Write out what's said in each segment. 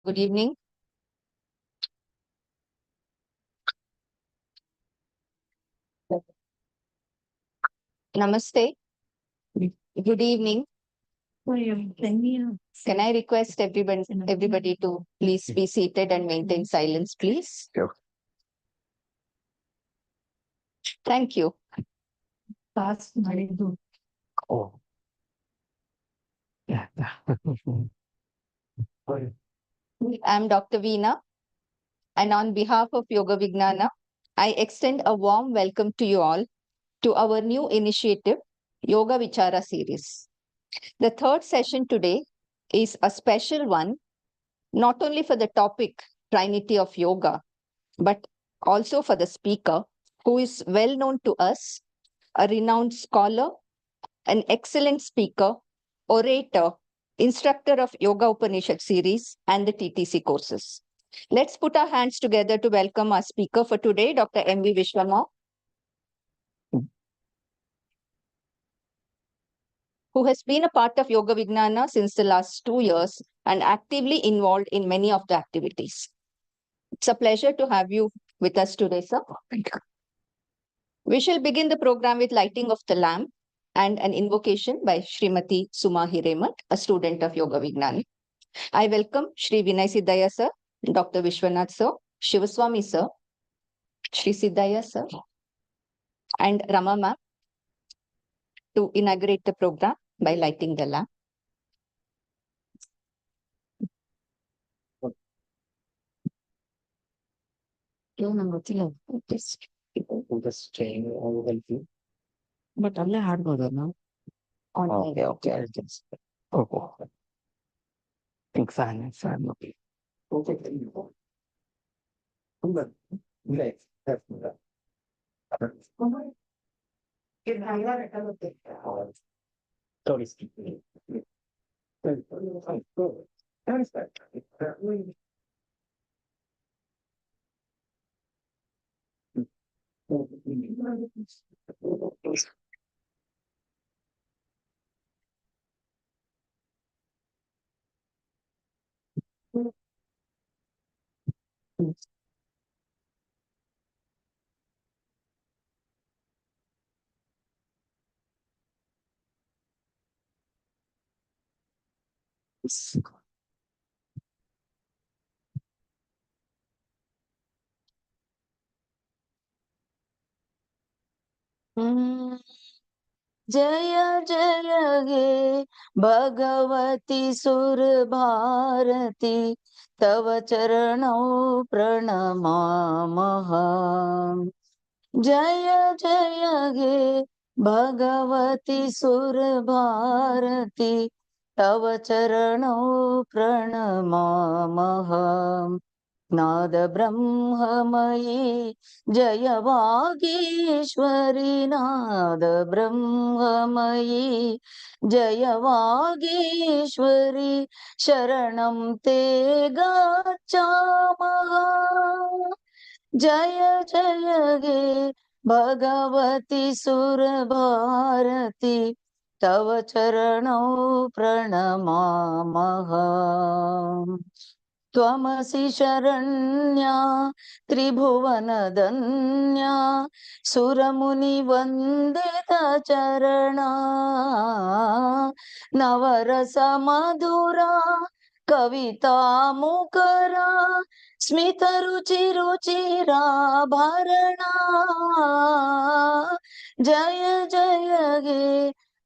Good evening. Namaste. Good evening. Can I request everybody to please be seated and maintain silence, please? Sure. Thank you. Oh. Yeah. I'm Dr. Veena, and on behalf of Yogavijnana, I extend a warm welcome to you all to our new initiative, Yoga Vichara series. The third session today is a special one, not only for the topic Trinity of Yoga, but also for the speaker, who is well known to us, a renowned scholar, an excellent speaker, orator, instructor of Yoga Upanishad series and the TTC courses. Let's put our hands together to welcome our speaker for today, Dr. M V Vishwanath, who has been a part of Yogavijnana since the last 2 years and actively involved in many of the activities. It's a pleasure to have you with us today, sir. Thank you. We shall begin the program with lighting of the lamp and an invocation by Srimati Suma Hiremat, a student of Yogavijnana. I welcome Shri Vinay Siddhaya sir, Dr. Vishwanath sir, Shivaswamy sir, Shri Siddhaya sir, and Rama ma'am to inaugurate the program by lighting the lamp. Just change all the view. But ಅಲ್ಲೇ ಹಾಡ್ಬೋದಲ್ಲ Okay, okay. Oh. Think fan. Okay. जय जय गे भगवती सुर भारती तव चरणौ प्रणमामः जय जय गे भगवती सुर भारती तव चरणौ प्रणमामः नाद ब्रह्ममयी जय वागीश्वरी नाद ब्रह्ममयी जय वागीश्वरी शरणं ते गच्छामः जय जय गे भगवती सुर भारती तव चरणौ प्रणमामः त्वमसि शरण्या त्रिभुवनधन्या सुरमुनिवन्दित चरणा नवरस मधुरा कविता मुकरा स्मितरुचिरुचिराभरणा जय जय गे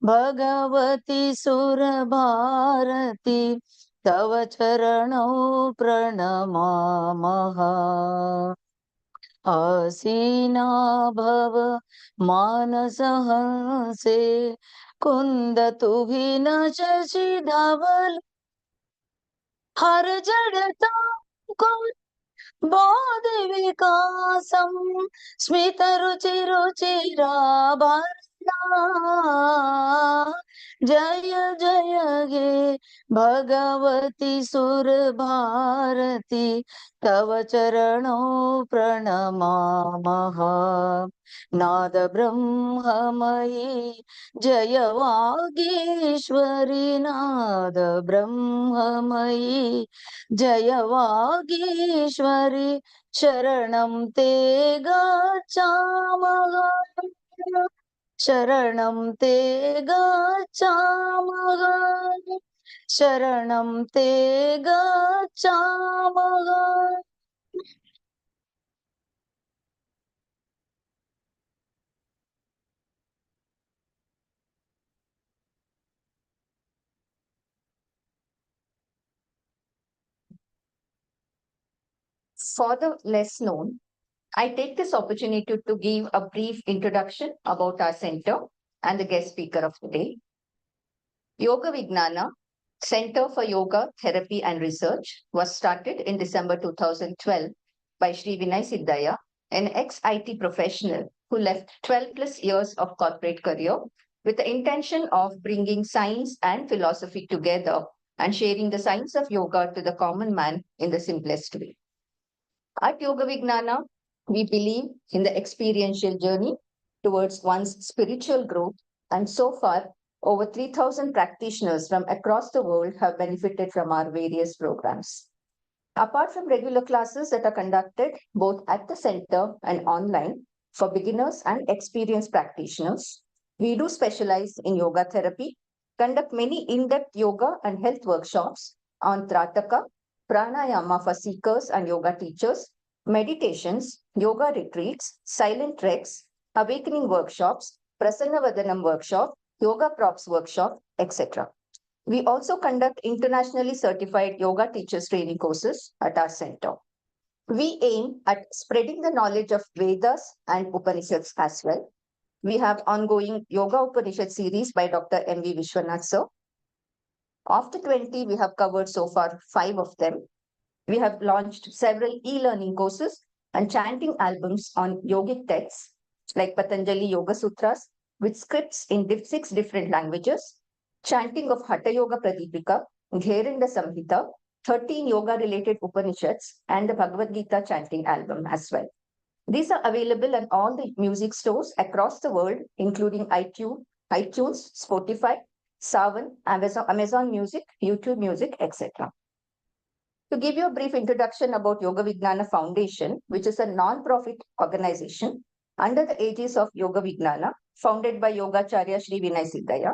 भगवती सुर भारती तव चरणौ प्रणमामः आसीना भव मानसहंसे कुन्दतु विनशसि धवल हर जडता बोधि विकासं स्मितरुचिरुचिराभरणा जय जय हे भगवती सुर भारती तव चरणों प्रणमामः नाद ब्रह्ममयी जय वागीश्वरी नाद ब्रह्ममयी जय वागीश्वरी शरणं ते गच्छामः शरणं ते गच्छामः शरणं ते गच्छामः. For the less known, I take this opportunity to give a brief introduction about our center and the guest speaker of the day. Yogavijnana Center for Yoga, Therapy and Research was started in December 2012 by Sri Vinay Siddhaya, an ex-IT professional who left 12 plus years of corporate career with the intention of bringing science and philosophy together and sharing the science of yoga to the common man in the simplest way. At Yogavijnana, we believe in the experiential journey towards one's spiritual growth, and so far, over 3,000 practitioners from across the world have benefited from our various programs. Apart from regular classes that are conducted both at the center and online for beginners and experienced practitioners, we do specialize in yoga therapy, conduct many in-depth yoga and health workshops on Trataka, pranayama for seekers and yoga teachers, meditations, yoga retreats, silent treks, awakening workshops, Prasanna Vadanam workshop, yoga props workshop, etc. We also conduct internationally certified yoga teachers training courses at our center. We aim at spreading the knowledge of Vedas and Upanishads as well. We have ongoing Yoga Upanishad series by Dr. M V Vishwanath sir. Of the 20, we have covered so far 5 of them. We have launched several e-learning courses and chanting albums on yogic texts like Patanjali Yoga Sutras with scripts in 6 different languages, chanting of Hatha Yoga Pradipika, Gheranda Samhita, 13 yoga-related Upanishads, and the Bhagavad Gita chanting album as well. These are available in all the music stores across the world, including iTunes, Spotify, Savan, Amazon Music, YouTube Music, etc. To give you a brief introduction about Yogavijnana Foundation, which is a non-profit organization under the aegis of Yogavijnana, founded by Yogacharya Sri Vinay Siddhaya,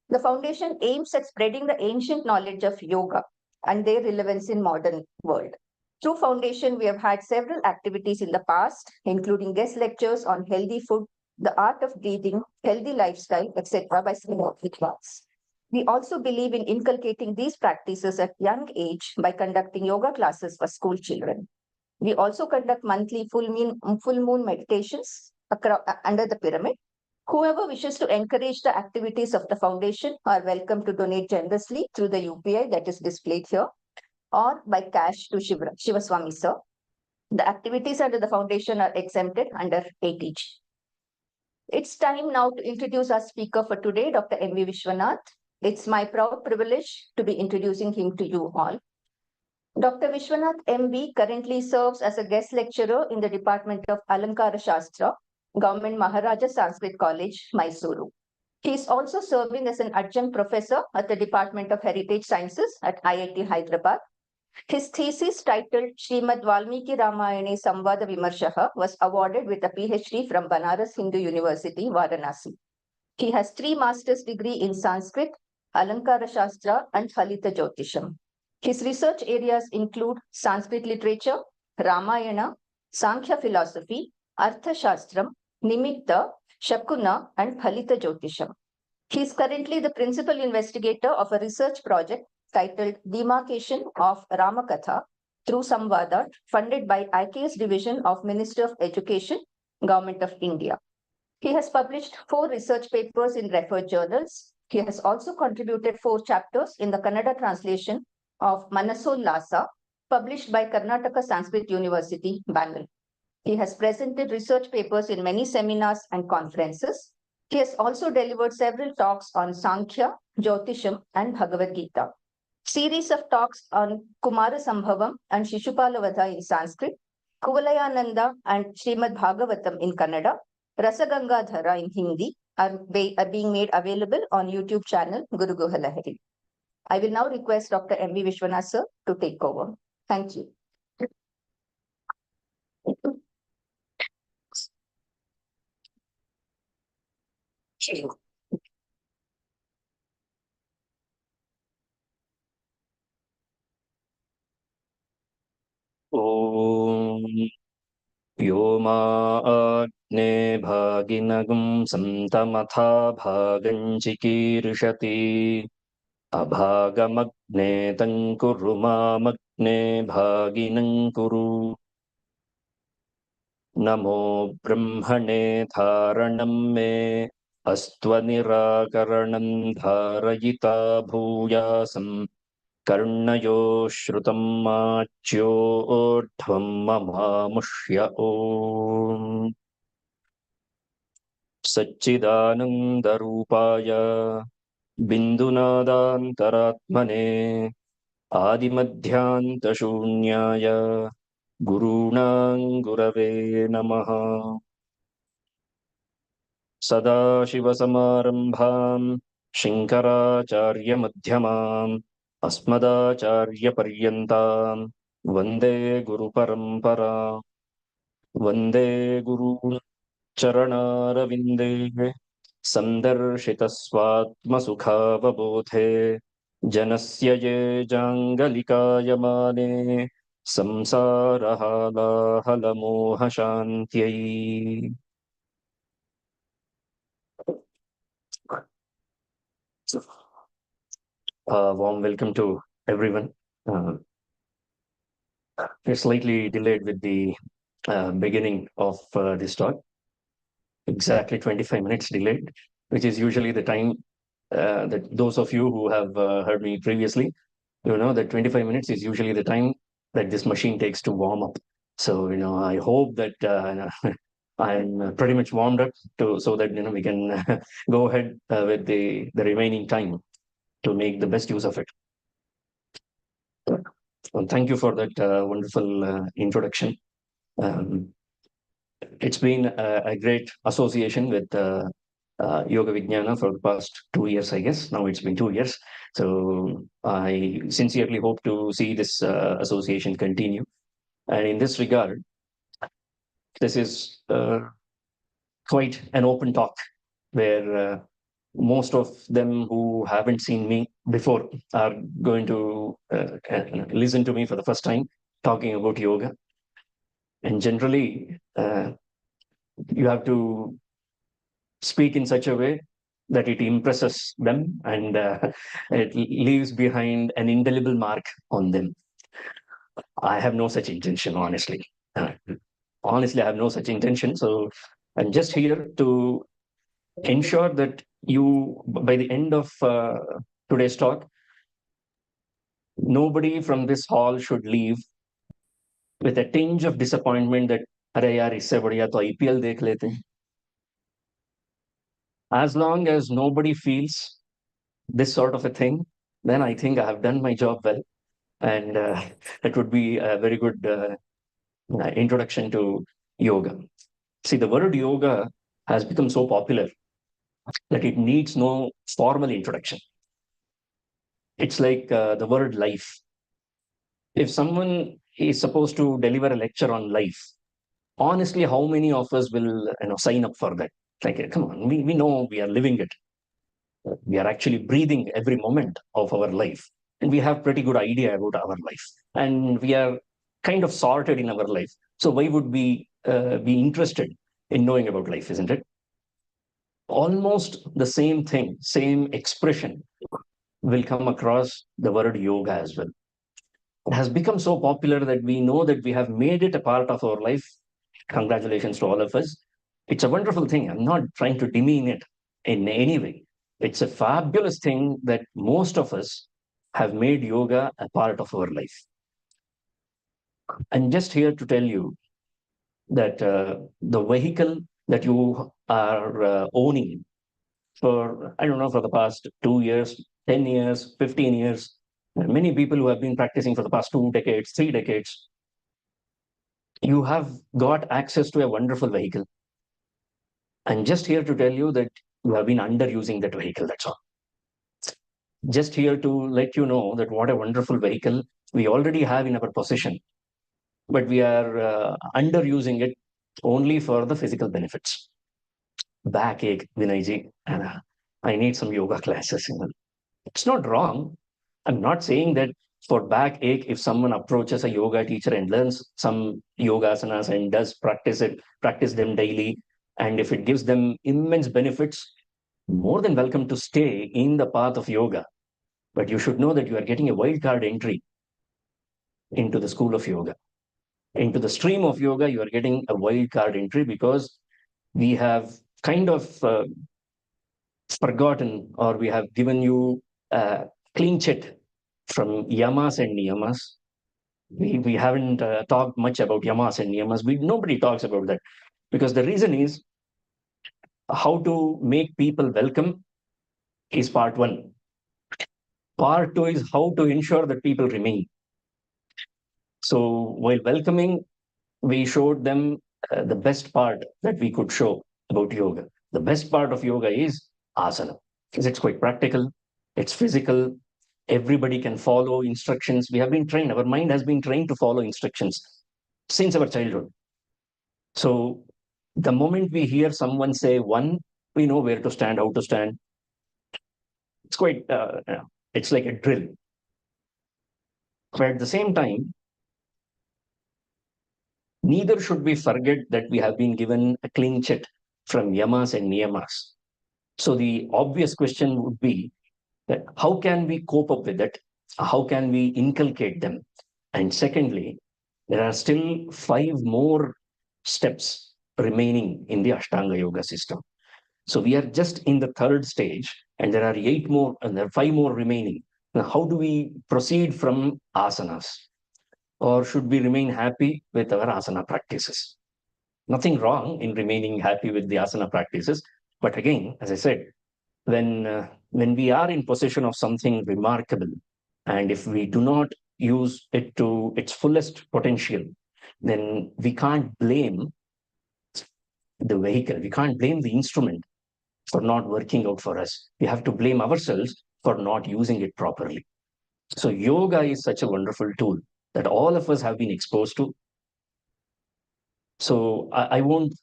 the foundation aims at spreading the ancient knowledge of yoga and their relevance in modern world. Through foundation, we have had several activities in the past, including guest lectures on healthy food, the art of breathing, healthy lifestyle, etc. by Vichara. We also believe in inculcating these practices at young age by conducting yoga classes for school children. We also conduct monthly full moon meditations under the pyramid. Whoever wishes to encourage the activities of the foundation are welcome to donate generously through the UPI that is displayed here or by cash to Shivaswamy sir. The activities under the foundation are exempted under ATG. It's time now to introduce our speaker for today, Dr. M V Vishwanath. It's my proud privilege to be introducing him to you all. Dr. Vishwanath M V currently serves as a guest lecturer in the Department of Alānkāra-Śastra, Government Maharaja Sanskrit College, Mysuru. He is also serving as an adjunct professor at the Department of Heritage Sciences at IIT Hyderabad. His thesis titled Srimad Valmiki Rāmāyaṇe Samvada Vimarshaha was awarded with a PhD from Banaras Hindu University, Varanasi. He has 3 master's degrees in Sanskrit, Alānkāra-Śastra and Phalita Jyautiṣam. His research areas include Sanskrit literature, Rāmāyaṇa, Sāmkhya Philosophy, Arthaśāstram, Nimitta, Śakuna and Phalita Jyautiṣam. He is currently the principal investigator of a research project titled Demarcation of Ramakatha through Samvada, funded by IKS Division of Ministry of Education, Government of India. He has published 4 research papers in referred journals. He has also contributed 4 chapters in the Kannada translation of Manasollasa, published by Karnataka Sanskrit University, Bangalore. He has presented research papers in many seminars and conferences. He has also delivered several talks on Sāmkhya, Jyautiṣam, and Bhagavad Gita. Series of talks on Kumara Sambhavam and Shishupala in Sanskrit, Kuvalayananda and Srimad Bhagavatam in Kannada, Rasagangadhara in Hindi are being made available on YouTube channel Guru Guhalahari. I will now request Dr. M V Vishwanath sir to take over. Thank you. ॐ यो माग्ने भागिनगुं सन्तमथा भागं चिकीर्षति अभागमग्ने तङ्कुरु मामग्ने भागिनं कुरु नमो ब्रह्मणे धारणं मे अस्त्वनिराकरणं धारयिता भूयासम् कर्णयो श्रुतं माच्योर्ध्वं ममामुष्य ॐ सच्चिदानन्दरूपाय बिन्दुनादान्तरात्मने आदिमध्यान्तशून्याय गुरूणां गुरवे नमः सदाशिवसमारम्भां शङ्कराचार्यमध्यमाम् अस्मदाचार्यपर्यन्तां वन्दे गुरुपरम्परा वन्दे गुरून् चरणारविन्दे सन्दर्शितस्वात्मसुखावबोधे जनस्य ये जाङ्गलिकायमाने संसारहालाहलमोहशान्त्यै warm welcome to everyone. We're slightly delayed with the beginning of this talk. Exactly 25 minutes delayed, which is usually the time that those of you who have heard me previously, you know that 25 minutes is usually the time that this machine takes to warm up. So, I hope that I'm pretty much warmed up so that, we can go ahead with the remaining time to make the best use of it. Well, thank you for that wonderful introduction. It's been a great association with Yogavijnana for the past 2 years, I guess. Now it's been 2 years. So I sincerely hope to see this association continue. And in this regard, this is quite an open talk where most of them who haven't seen me before are going to listen to me for the first time talking about yoga. And generally, you have to speak in such a way that it impresses them and it leaves behind an indelible mark on them. I have no such intention, honestly. Honestly, I have no such intention. So I'm just here to ensure that you, by the end of today's talk, nobody from this hall should leave with a tinge of disappointment that, "Arey yaar, isse badhiya to IPL dekh lete." As long as nobody feels this sort of a thing, then I think I have done my job well. And that would be a very good introduction to yoga. See, the word yoga has become so popular that it needs no formal introduction. It's like the word life. If someone is supposed to deliver a lecture on life, honestly, how many of us will sign up for that? Like, come on, we know we are living it. We are actually breathing every moment of our life. And we have pretty good idea about our life. And we are kind of sorted in our life. So why would we be interested in knowing about life, isn't it? Almost the same thing, same expression will come across the word yoga as well. It has become so popular that we know that we have made it a part of our life. Congratulations to all of us. It's a wonderful thing. I'm not trying to demean it in any way. It's a fabulous thing that most of us have made yoga a part of our life. I'm just here to tell you that the vehicle that you are owning for, I don't know, for the past 2 years, 10 years, 15 years, many people who have been practicing for the past 2 decades, 3 decades, you have got access to a wonderful vehicle. I'm just here to tell you that you have been underusing that vehicle, that's all. Just here to let you know that what a wonderful vehicle we already have in our possession, but we are underusing it only for the physical benefits. Backache, Vinayji, and I need some yoga classes. It's not wrong. I'm not saying that for backache, if someone approaches a yoga teacher and learns some yoga asanas and does practice them daily, and if it gives them immense benefits, more than welcome to stay in the path of yoga. But you should know that you are getting a wild card entry into the school of yoga. Into the stream of yoga, you are getting a wild card entry because we have kind of forgotten, or we have given you a clean chit from yamas and niyamas. We haven't talked much about yamas and niyamas. Nobody talks about that because the reason is how to make people welcome is part one. Part two is how to ensure that people remain. So while welcoming, we showed them the best part that we could show about yoga. The best part of yoga is asana, because it's quite practical, it's physical, everybody can follow instructions. We have been trained, our mind has been trained to follow instructions since our childhood. So the moment we hear someone say one, we know where to stand, how to stand. It's quite, it's like a drill. But at the same time, neither should we forget that we have been given a clean chit from yamas and niyamas. So the obvious question would be that how can we cope up with it? How can we inculcate them? And secondly, there are still 5 more steps remaining in the Ashtanga Yoga system. So we are just in the 3rd stage, and there are 8 more, and there are 5 more remaining. Now, how do we proceed from asanas? Or should we remain happy with our asana practices? Nothing wrong in remaining happy with the asana practices. But again, as I said, when we are in possession of something remarkable, and if we do not use it to its fullest potential, then we can't blame the vehicle. We can't blame the instrument for not working out for us. We have to blame ourselves for not using it properly. So yoga is such a wonderful tool that all of us have been exposed to. So I won't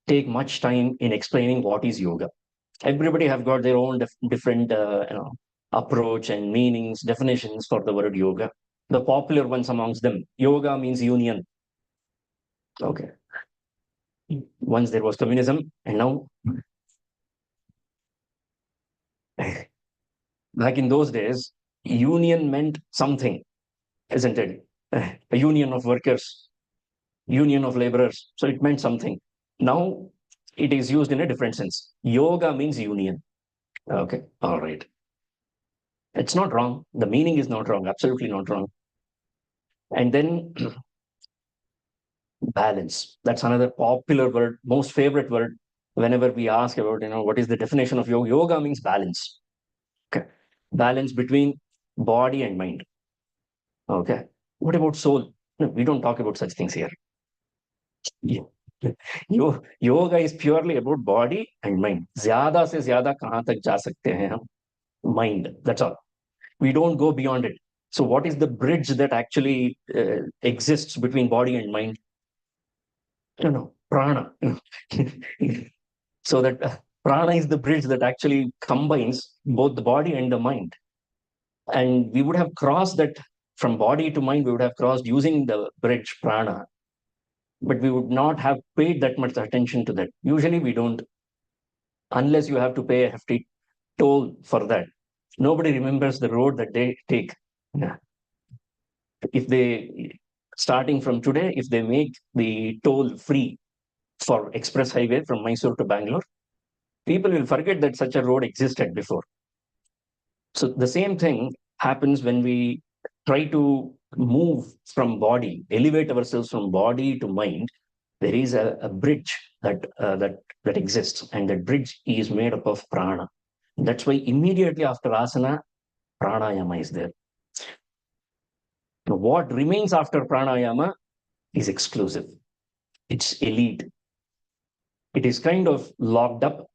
take much time in explaining what is yoga. Everybody have got their own different approach and meanings, definitions for the word yoga. The popular ones amongst them, yoga means union. Okay. Once there was communism, and now back in those days, union meant something, isn't it? A union of workers, union of laborers. So it meant something. Now it is used in a different sense. Yoga means union. Okay, all right. It's not wrong. The meaning is not wrong, absolutely not wrong. And then balance. That's another popular word, most favorite word. Whenever we ask about, what is the definition of yoga? Yoga means balance. Okay. Balance between body and mind. Okay. What about soul? No, we don't talk about such things here. Yoga is purely about body and mind. Zyada se zyada kahan tak ja sakte hain hum? Mind. That's all. We don't go beyond it. So what is the bridge that actually exists between body and mind? Prana. So that prana is the bridge that actually combines both the body and the mind. And we would have crossed that from body to mind, we would have crossed using the bridge prana. But we would not have paid that much attention to that. Usually we don't, unless you have to pay a hefty toll for that. Nobody remembers the road that they take. Yeah. If they, starting from today, if they make the toll free for express highway from Mysuru to Bangalore, people will forget that such a road existed before. So the same thing happens when we try to move from body, elevate ourselves from body to mind. There is a bridge that exists, and that bridge is made up of prana. That's why immediately after asana, pranayama is there. Now, what remains after pranayama is exclusive. It's elite. It is kind of locked up,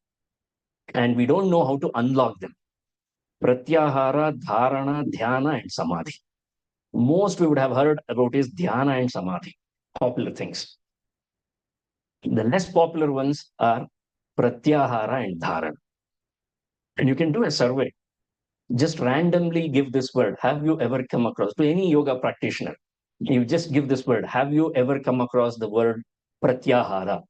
and we don't know how to unlock them. Pratyahara, dharana, dhyana, and samadhi. Most we would have heard about is dhyana and samadhi, popular things. The less popular ones are pratyahara and dharana. And you can do a survey. Just randomly give this word. Have you ever come across, to any yoga practitioner, you just give this word. Have you ever come across the word pratyahara?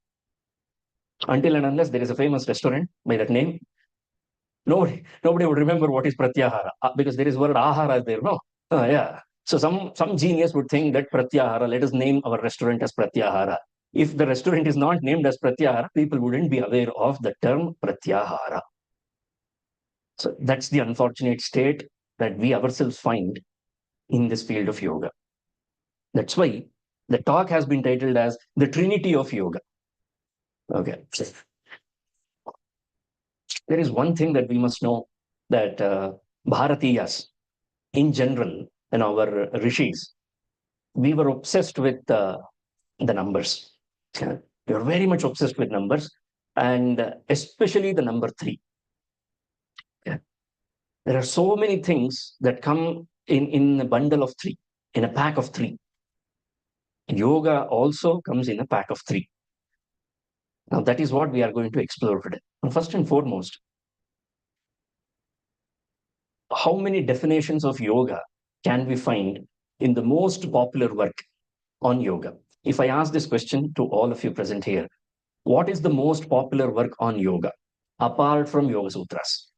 Until and unless there is a famous restaurant by that name, nobody would remember what is pratyahara, because there is word ahara there, no? Yeah. So some genius would think that pratyahara, let us name our restaurant as pratyahara. If the restaurant is not named as pratyahara, people wouldn't be aware of the term pratyahara. So that's the unfortunate state that we ourselves find in this field of yoga. That's why the talk has been titled as the Trinity of Yoga. Okay. There is one thing that we must know, that Bharatiyas in general and our rishis, we were obsessed with the numbers. We are very much obsessed with numbers, and especially the number 3. Yeah. There are so many things that come in a bundle of 3, in a pack of 3. Yoga also comes in a pack of 3. Now, that is what we are going to explore today. And first and foremost, how many definitions of yoga can we find in the most popular work on yoga? If I ask this question to all of you present here, what is the most popular work on yoga apart from Yoga Sutras?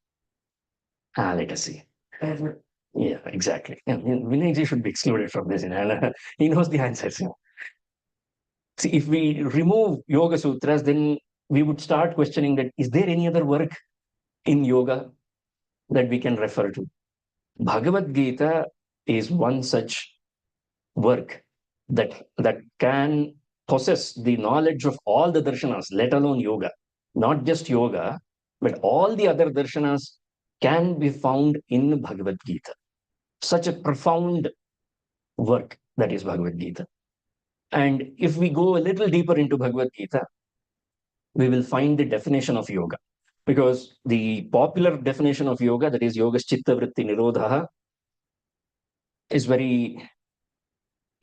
Let us see. Yeah, exactly. Yeah, Vinayji should be excluded from this. He knows the answers. See, if we remove Yoga Sutras, then we would start questioning that, is there any other work in yoga that we can refer to? Bhagavad Gita is one such work that can possess the knowledge of all the darshanas, let alone yoga. Not just yoga, but all the other darshanas can be found in Bhagavad Gita. Such a profound work that is Bhagavad Gita. And if we go a little deeper into Bhagavad Gita, we will find the definition of yoga. Because the popular definition of yoga, that is yoga chitta vritti nirodha, is very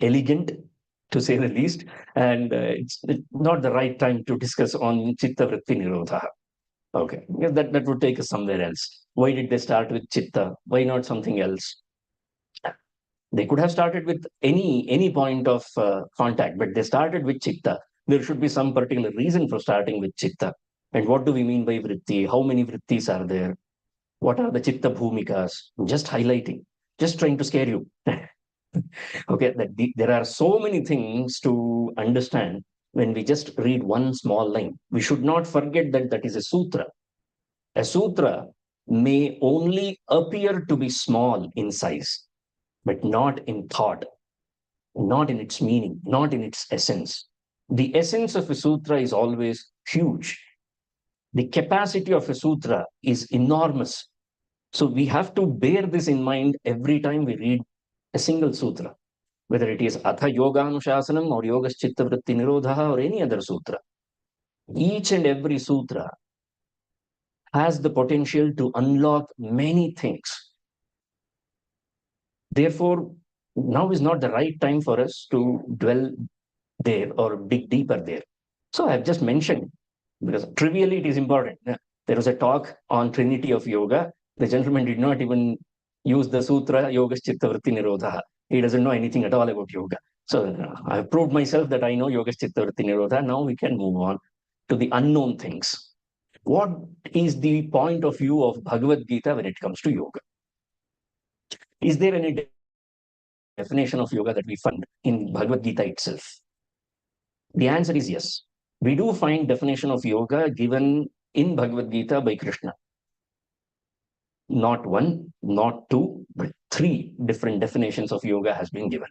elegant, to say the least. And it's not the right time to discuss on chitta vritti nirodha. Okay, that would take us somewhere else. Why did they start with chitta? Why not something else? They could have started with any point of contact, but they started with chitta. There should be some particular reason for starting with chitta. And what do we mean by vritti? How many vrittis are there? What are the chitta bhumikas? Just highlighting, just trying to scare you. Okay, there are so many things to understand when we just read one small line. We should not forget that that is a sutra. A sutra may only appear to be small in size, but not in thought, not in its meaning, not in its essence. The essence of a sutra is always huge. The capacity of a sutra is enormous. So we have to bear this in mind every time we read a single sutra, whether it is Atha Yoganuṣāsanam or Yoga Chitta Vritti Nirodha or any other sutra. Each and every sutra has the potential to unlock many things. Therefore, now is not the right time for us to dwell there or dig deeper there. So I've just mentioned, because trivially it is important. There was a talk on Trinity of Yoga. The gentleman did not even use the sutra Yoga Chitta Vritti Nirodha. He doesn't know anything at all about yoga. So I've proved myself that I know Yoga Chitta Vritti Nirodha. Now we can move on to the unknown things. What is the point of view of Bhagavad Gita when it comes to yoga? Is there any definition of yoga that we find in Bhagavad Gita itself? The answer is yes. We do find definition of yoga given in Bhagavad Gita by Krishna. Not one, not two, but 3 different definitions of yoga has been given.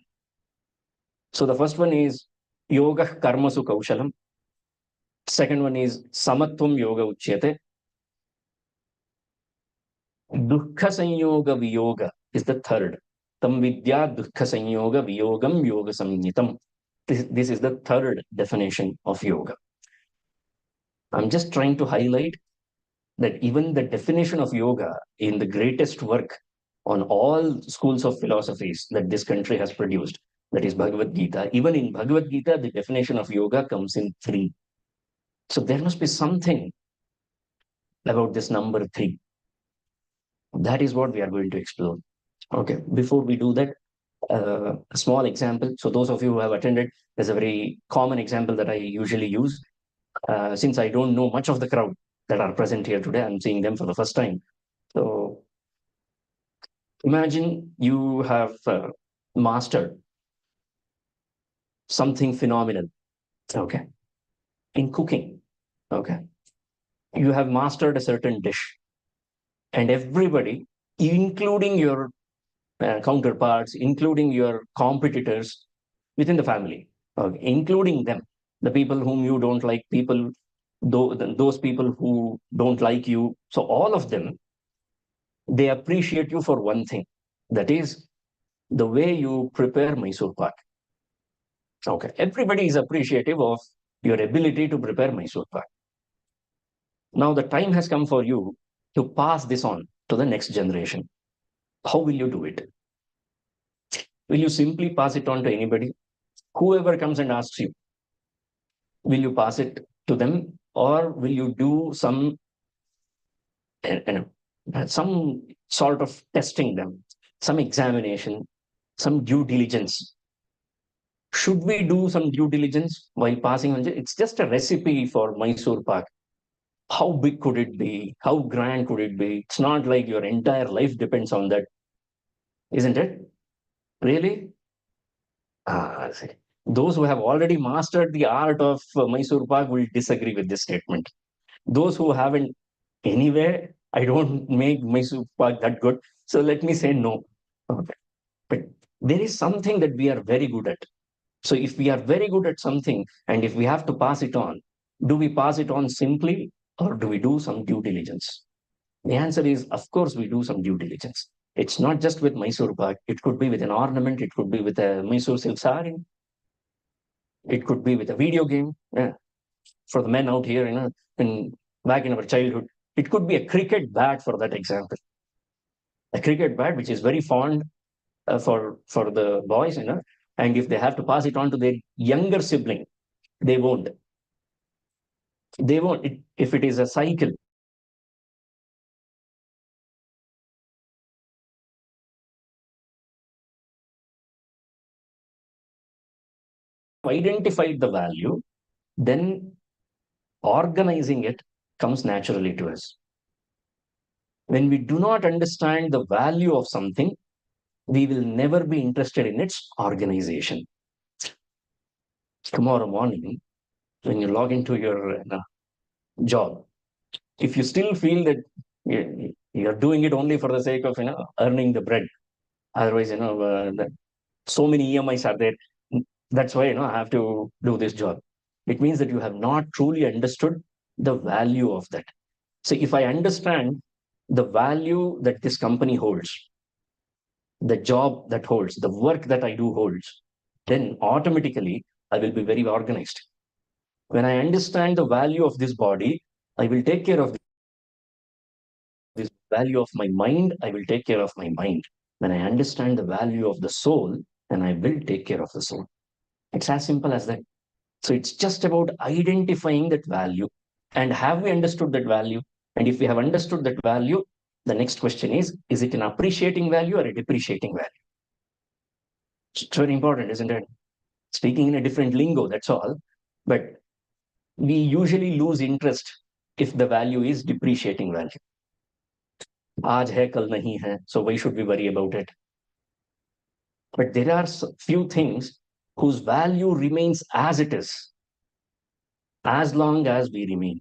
So the first one is yoga karmasu kaushalam. Second one is samatvam yoga uchyate. Dukkha Sanyoga Viyoga is the third. Tam Vidya Dukkha Sanyoga Viyogam Yoga Samnitam. This is the third definition of yoga. I'm just trying to highlight that even the definition of yoga in the greatest work on all schools of philosophies that this country has produced, that is Bhagavad Gita, even in Bhagavad Gita, the definition of yoga comes in 3. So there must be something about this number 3. That is what we are going to explore. Okay, before we do that, a small example. So those of you who have attended, there's a very common example that I usually use. Since I don't know much of the crowd that are present here today, I'm seeing them for the first time. So imagine you have mastered something phenomenal, okay, in cooking, okay. You have mastered a certain dish, and everybody, including your counterparts, including your competitors within the family, okay, including them, the people whom you don't like, those people who don't like you. So all of them, they appreciate you for one thing. That is the way you prepare Mysore pak. Okay, everybody is appreciative of your ability to prepare Mysore pak. Now the time has come for you to pass this on to the next generation. How will you do it? Will you simply pass it on to anybody? Whoever comes and asks you, will you pass it to them, or will you do some sort of testing them, some examination, some due diligence? Should we do some due diligence while passing on? It's just a recipe for Mysore pak. How big could it be? How grand could it be? It's not like your entire life depends on that, isn't it? Really? Those who have already mastered the art of Mysore pak will disagree with this statement. Those who haven't, anyway, I don't make Mysore pak that good, so let me say no. Okay. But there is something that we are very good at. So if we are very good at something, and if we have to pass it on, do we pass it on simply, or do we do some due diligence? The answer is, of course, we do some due diligence. It's not just with Mysore pak. It could be with an ornament. It could be with a Mysore silk sari. It could be with a video game. Yeah. For the men out here, back in our childhood, it could be a cricket bat, for that example. A cricket bat, which is very fond for the boys, and if they have to pass it on to their younger sibling, they won't. They won't. If it is a cycle, identified the value, then organizing it comes naturally to us. When we do not understand the value of something, we will never be interested in its organization. Tomorrow morning, when you log into your job, if you still feel that you're doing it only for the sake of earning the bread, otherwise so many EMIs are there, that's why I have to do this job. It means that you have not truly understood the value of that. So if I understand the value that this company holds, the job that holds, the work that I do holds, then automatically I will be very organized. When I understand the value of this body, I will take care of this value of my mind. I will take care of my mind. When I understand the value of the soul, then I will take care of the soul. It's as simple as that. So it's just about identifying that value. And have we understood that value? And if we have understood that value, the next question is it an appreciating value or a depreciating value? It's very important, isn't it? Speaking in a different lingo, that's all. But we usually lose interest if the value is depreciating value. Aaj hai, kal nahi hai. So why should we worry about it? But there are few things whose value remains as it is, as long as we remain.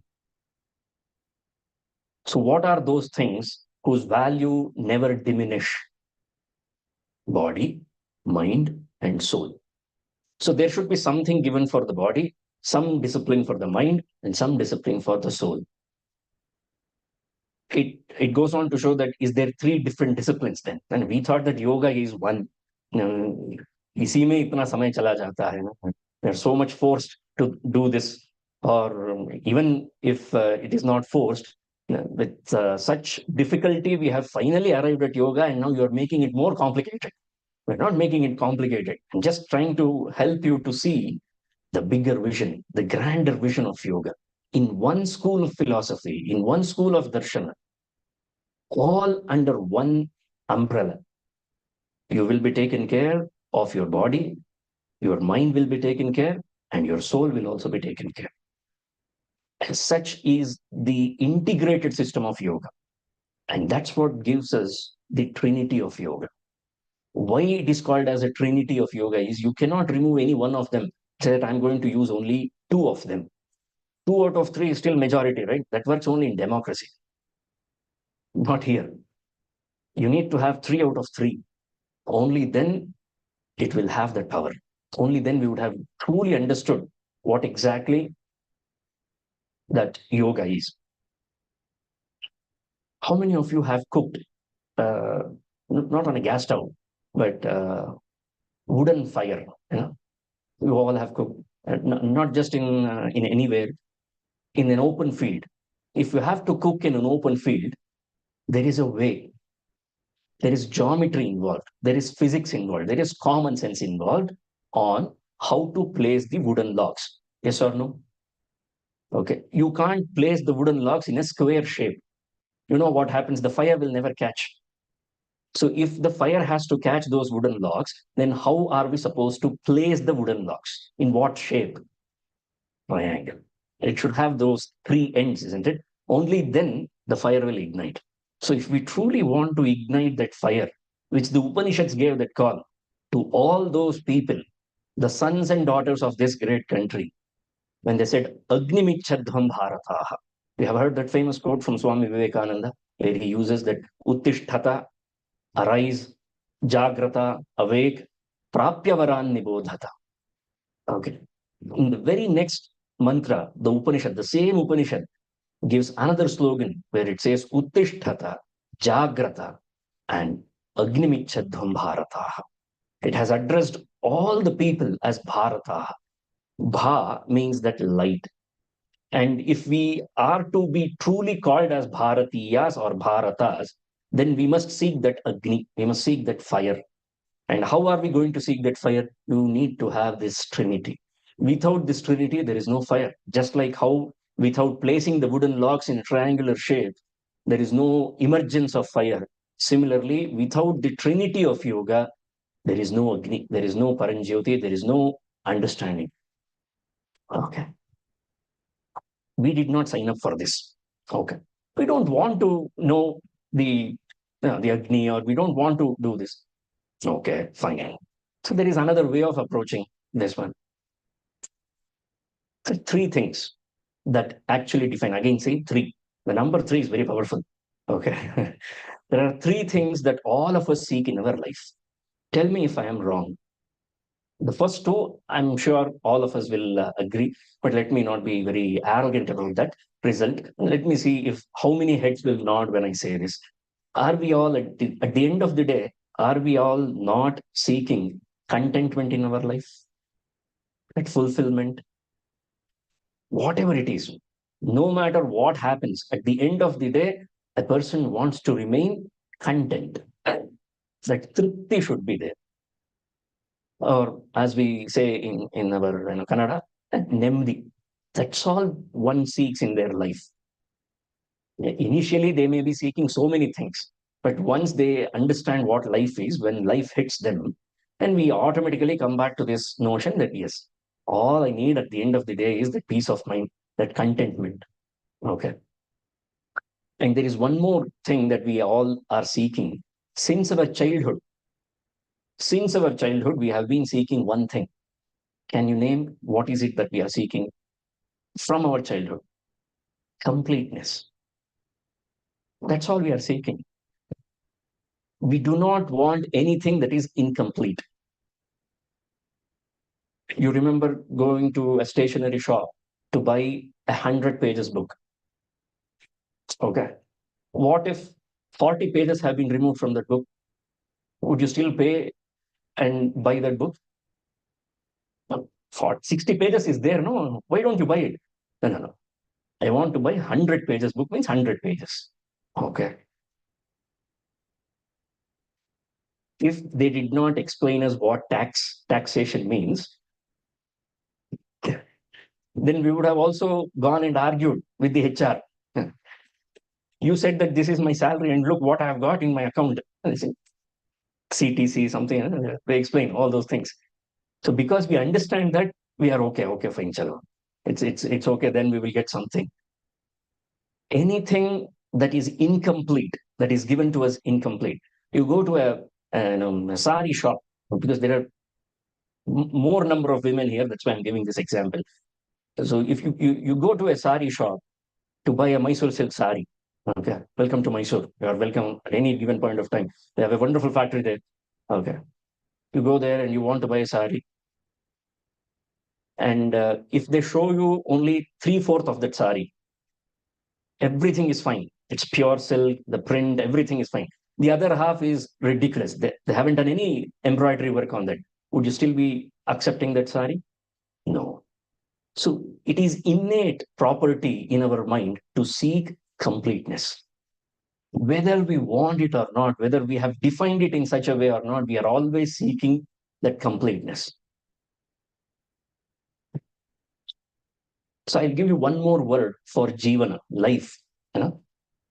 So what are those things whose value never diminish? Body, mind, and soul. So there should be something given for the body, some discipline for the mind, and some discipline for the soul. it goes on to show that is there three different disciplines then? And we thought that yoga is one. इसी में इतना समय चला जाता है ना. They're so much forced to do this, or even if it is not forced, with such difficulty, we have finally arrived at yoga, and now you're making it more complicated. We're not making it complicated. I'm just trying to help you to see the bigger vision, the grander vision of yoga. In one school of philosophy, in one school of darshana, all under one umbrella. You will be taken care of your body, your mind will be taken care, and your soul will also be taken care. As such is the integrated system of yoga. And that's what gives us the Trinity of yoga. Why it is called as a Trinity of yoga is you cannot remove any one of them. Say that I'm going to use only two of them. 2 out of 3 is still majority, right? That works only in democracy. Not here. You need to have 3 out of 3. Only then it will have that power. Only then we would have truly understood what exactly that yoga is. How many of you have cooked, not on a gas stove, but wooden fire? You all have cooked, not just in anywhere, in an open field. If you have to cook in an open field, there is a way. There is geometry involved. There is physics involved. There is common sense involved on how to place the wooden logs. Yes or no? Okay. You can't place the wooden logs in a square shape. You know what happens? The fire will never catch. So if the fire has to catch those wooden logs, then how are we supposed to place the wooden logs? In what shape? Triangle. It should have those 3 ends, isn't it? Only then the fire will ignite. So if we truly want to ignite that fire, which the Upanishads gave that call to all those people, the sons and daughters of this great country, when they said, Agnimichadhvam Bharataha. We have heard that famous quote from Swami Vivekananda, where he uses that Uttishtata, arise, Jagrata, awake, Prapyavaran Nibodhata. Okay. In the very next mantra, the Upanishad, the same Upanishad, gives another slogan where it says Uttishtata, Jagrata, and Agnimichadhvam Bharataha. It has addressed all the people as Bharataha. Bha means that light. And if we are to be truly called as Bharatiyas or Bharatas, then we must seek that Agni, we must seek that fire. And how are we going to seek that fire? You need to have this Trinity. Without this Trinity, there is no fire. Just like how without placing the wooden logs in a triangular shape, there is no emergence of fire. Similarly, without the Trinity of yoga, there is no Agni, there is no Paranjyoti, there is no understanding. Okay. We did not sign up for this. Okay. We don't want to know the Agni, or we don't want to do this. Okay, fine. So there is another way of approaching this one. So 3 things that actually define, again, say 3. The number 3 is very powerful. Okay. There are 3 things that all of us seek in our life. Tell me if I am wrong. The first 2, I'm sure all of us will agree, but let me not be very arrogant about that result. Let me see if how many heads will nod when I say this. Are we all, at the end of the day, are we all not seeking contentment in our life? That fulfillment? Whatever it is, no matter what happens, at the end of the day, a person wants to remain content. That tripti should be there. Or as we say in our Kannada, nemdi. That's all one seeks in their life. Initially, they may be seeking so many things, but once they understand what life is, when life hits them, then we automatically come back to this notion that yes, all I need at the end of the day is that peace of mind, that contentment. Okay. And there is one more thing that we all are seeking. Since our childhood, we have been seeking one thing. Can you name what is it that we are seeking from our childhood? Completeness. That's all we are seeking. We do not want anything that is incomplete. You remember going to a stationery shop to buy 100 pages book. Okay. What if 40 pages have been removed from that book? Would you still pay and buy that book? 60 pages is there, no? Why don't you buy it? No. I want to buy 100 pages book, means 100 pages. Okay. If they did not explain us what taxation means, then we would have also gone and argued with the HR. You said that this is my salary and look what I have got in my account. CTC, something, they explain all those things. So because we understand that, we are okay, fine, chalo. It's okay, then we will get something. Anything that is incomplete, that is given to us incomplete. You go to a sari shop, because there are more number of women here, that's why I'm giving this example. So if you go to a sari shop to buy a Mysuru silk sari, okay, welcome to Mysuru. You are welcome at any given point of time. They have a wonderful factory there. Okay. You go there and you want to buy a sari. And if they show you only 3/4 of that sari, everything is fine. It's pure silk, the print, everything is fine. The other half is ridiculous. They haven't done any embroidery work on that. Would you still be accepting that sari? No. So it is innate property in our mind to seek completeness. Whether we want it or not, whether we have defined it in such a way or not, we are always seeking that completeness. So I'll give you one more word for jivana, life.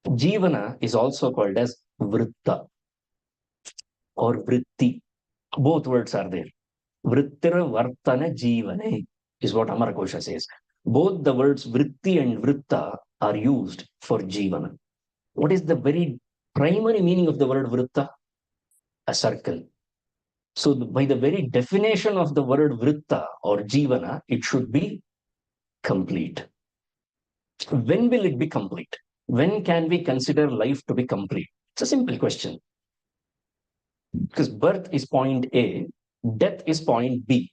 Jivana is also called as vritta or vritti. Both words are there. Vrittira vartana jivane is what Amarakosha says. Both the words vritti and vritta are used for jivana. What is the very primary meaning of the word vritta? A circle. So by the very definition of the word vritta or jivana, it should be complete. When will it be complete? When can we consider life to be complete? It's a simple question. Because birth is point A, death is point B.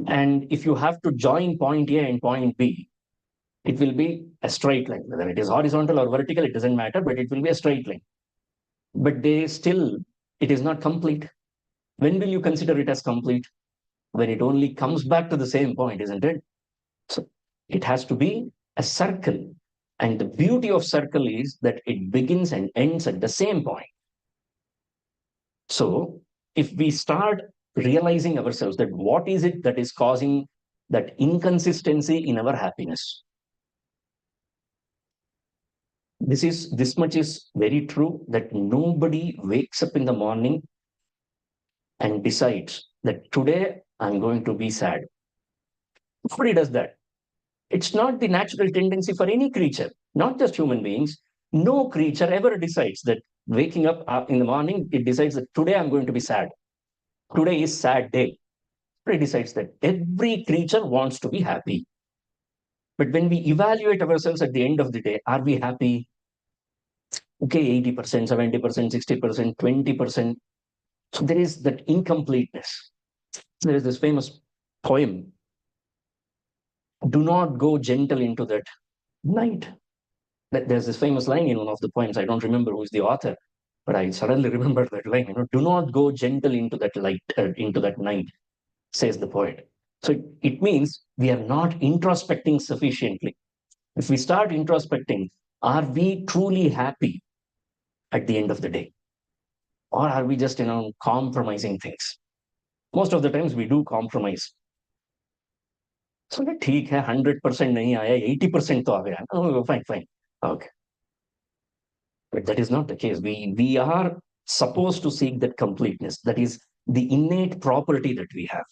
And if you have to join point A and point B, it will be a straight line. Whether it is horizontal or vertical, it doesn't matter, but it will be a straight line. But it is not complete. When will you consider it as complete? When it only comes back to the same point, isn't it? So it has to be a circle. And the beauty of circle is that it begins and ends at the same point. So if we start realizing ourselves that what is it that is causing that inconsistency in our happiness? This much is very true, that nobody wakes up in the morning and decides that today I'm going to be sad. Nobody does that. It's not the natural tendency for any creature, not just human beings. No creature ever decides that waking up in the morning, it decides that today I'm going to be sad. Today is sad day. It decides that every creature wants to be happy. But when we evaluate ourselves at the end of the day, are we happy? Okay, 80%, 70%, 60%, 20%. So there is that incompleteness. There is this famous poem, do not go gentle into that night. There's this famous line in one of the poems. I don't remember who is the author, but I suddenly remember that line. Do not go gentle into that light, into that night, says the poet. So it means we are not introspecting sufficiently. If we start introspecting, are we truly happy at the end of the day? Or are we just, compromising things? Most of the times we do compromise. So ठीक है 100% नहीं आया 80% तो आ गया. Oh, fine. Okay. But that is not the case. We are supposed to seek that completeness. That is the innate property that we have.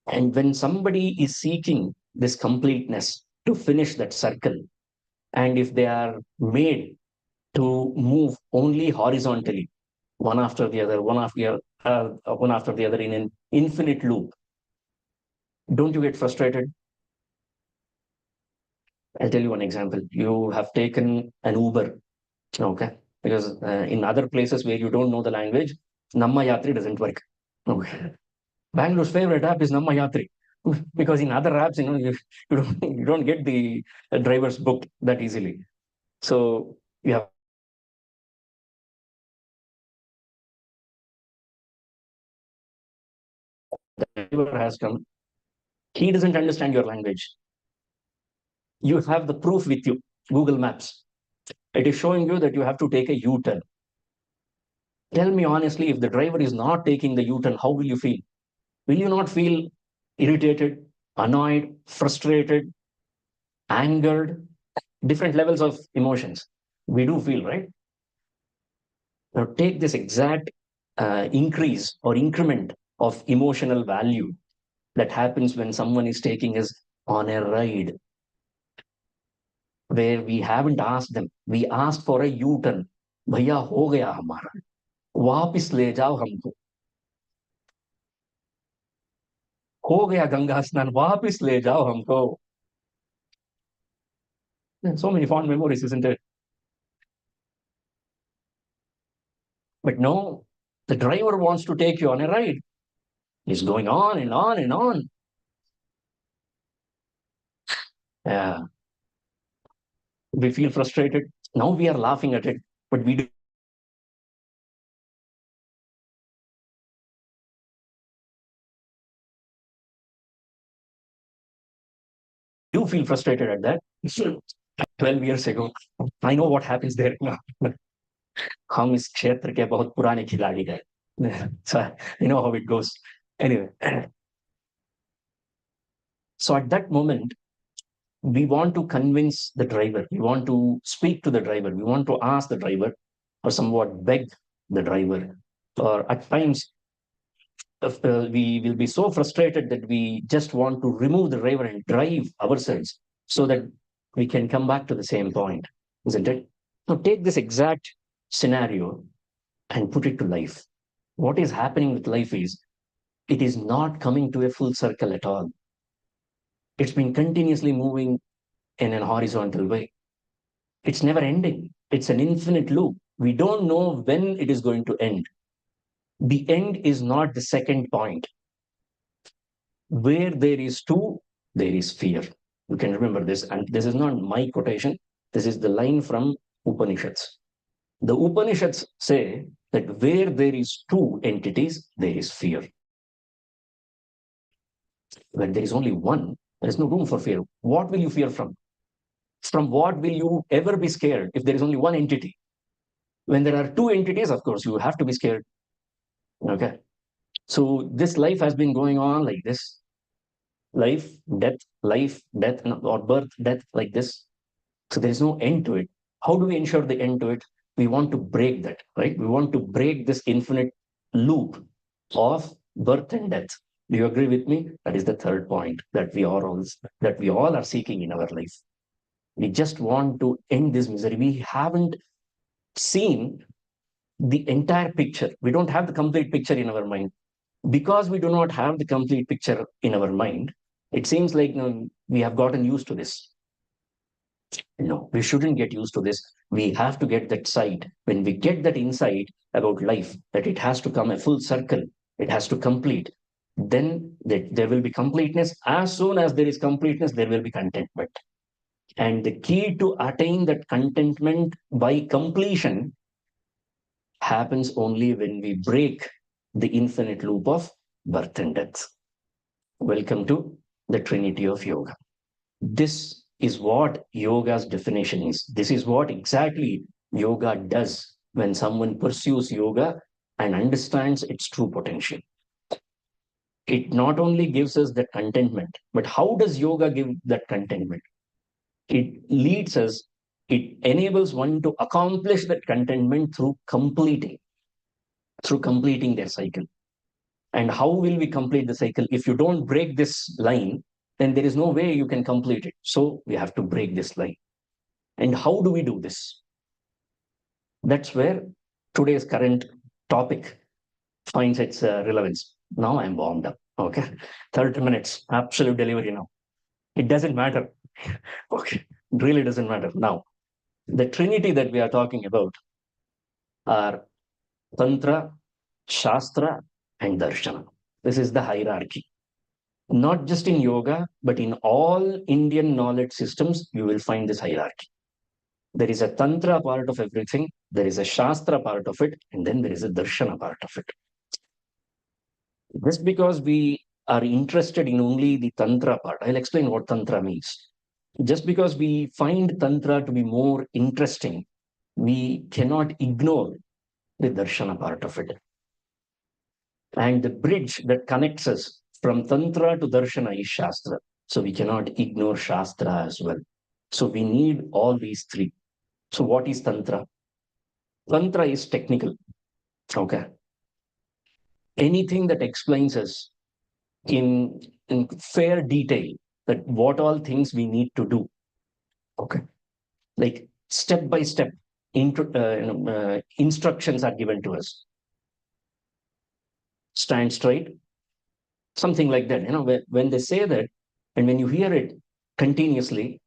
And when somebody is seeking this completeness to finish that circle, and if they are made to move only horizontally, one after the other, one after the other in an infinite loop, don't you get frustrated? I'll tell you one example. You have taken an Uber, okay? Because in other places where you don't know the language, Namma Yatri doesn't work. Okay. Bangalore's favorite app is Namma Yatri. Because in other apps, you don't get the driver's book that easily. So you have the driver has come. He doesn't understand your language. You have the proof with you, Google Maps. It is showing you that you have to take a U-turn. Tell me honestly, if the driver is not taking the U-turn, how will you feel? Will you not feel irritated, annoyed, frustrated, angered, different levels of emotions? We do feel, right? Now take this exact increase or increment of emotional value that happens when someone is taking us on a ride where we haven't asked them. We asked for a U-turn. भैया हो गया हमारा, वापिस ले जाओ हमको. हो गया गंगा स्नान, वापिस ले जाओ हमको. So many fond memories, isn't it? But no, the driver wants to take you on a ride. He's going on and on and on. Yeah. We feel frustrated. Now we are laughing at it, but we do feel frustrated at that. 12 years ago, I know what happens there now. हम इस क्षेत्र के बहुत पुराने खिलाड़ी हैं. So you know how it goes. Anyway, so at that moment, we want to convince the driver. We want to speak to the driver. We want to ask the driver, or somewhat beg the driver. Or at times, we will be so frustrated that we just want to remove the driver and drive ourselves so that we can come back to the same point, isn't it? Now take this exact scenario and put it to life. What is happening with life is, it is not coming to a full circle at all. It's been continuously moving in an horizontal way. It's never ending. It's an infinite loop. We don't know when it is going to end. The end is not the second point. Where there is two, there is fear. You can remember this. And this is not my quotation. This is the line from Upanishads. The Upanishads say that where there is two entities, there is fear. When there is only one, there is no room for fear. What will you fear from? From what will you ever be scared if there is only one entity? When there are two entities, of course, you have to be scared. Okay. So this life has been going on like this. Life, death, or birth, death, like this. So there is no end to it. How do we ensure the end to it? We want to break that, right? We want to break this infinite loop of birth and death. Do you agree with me? That is the third point that we all are seeking in our life. We just want to end this misery. We haven't seen the entire picture. We don't have the complete picture in our mind. Because we do not have the complete picture in our mind, it seems like we have gotten used to this. No, we shouldn't get used to this. We have to get that sight. When we get that insight about life, that it has to come a full circle, it has to complete, then there will be completeness. As soon as there is completeness, there will be contentment. And the key to attain that contentment by completion happens only when we break the infinite loop of birth and death. Welcome to the Trinity of Yoga. This is what yoga's definition is. This is what exactly yoga does when someone pursues yoga and understands its true potential. It not only gives us that contentment, but how does yoga give that contentment? It leads us, it enables one to accomplish that contentment through completing their cycle. And how will we complete the cycle? If you don't break this line, then there is no way you can complete it. So we have to break this line. And how do we do this? That's where today's current topic finds its relevance. Now I'm warmed up. Okay. 30 minutes, absolute delivery now. It doesn't matter. Okay. It really doesn't matter. Now, the Trinity that we are talking about are Tantra, Shastra, and Darshana. This is the hierarchy. Not just in yoga, but in all Indian knowledge systems, you will find this hierarchy. There is a Tantra part of everything, there is a Shastra part of it, and then there is a Darshana part of it. Just because we are interested in only the Tantra part, I'll explain what Tantra means. Just because we find Tantra to be more interesting, we cannot ignore the Darshana part of it. And the bridge that connects us from Tantra to Darshana is Shastra. So we cannot ignore Shastra as well. So we need all these three. So what is Tantra? Tantra is technical. Okay. Anything that explains us in fair detail that what all things we need to do. Okay. Like step by step instructions are given to us. Stand straight. Something like that. When they say that, and when you hear it continuously,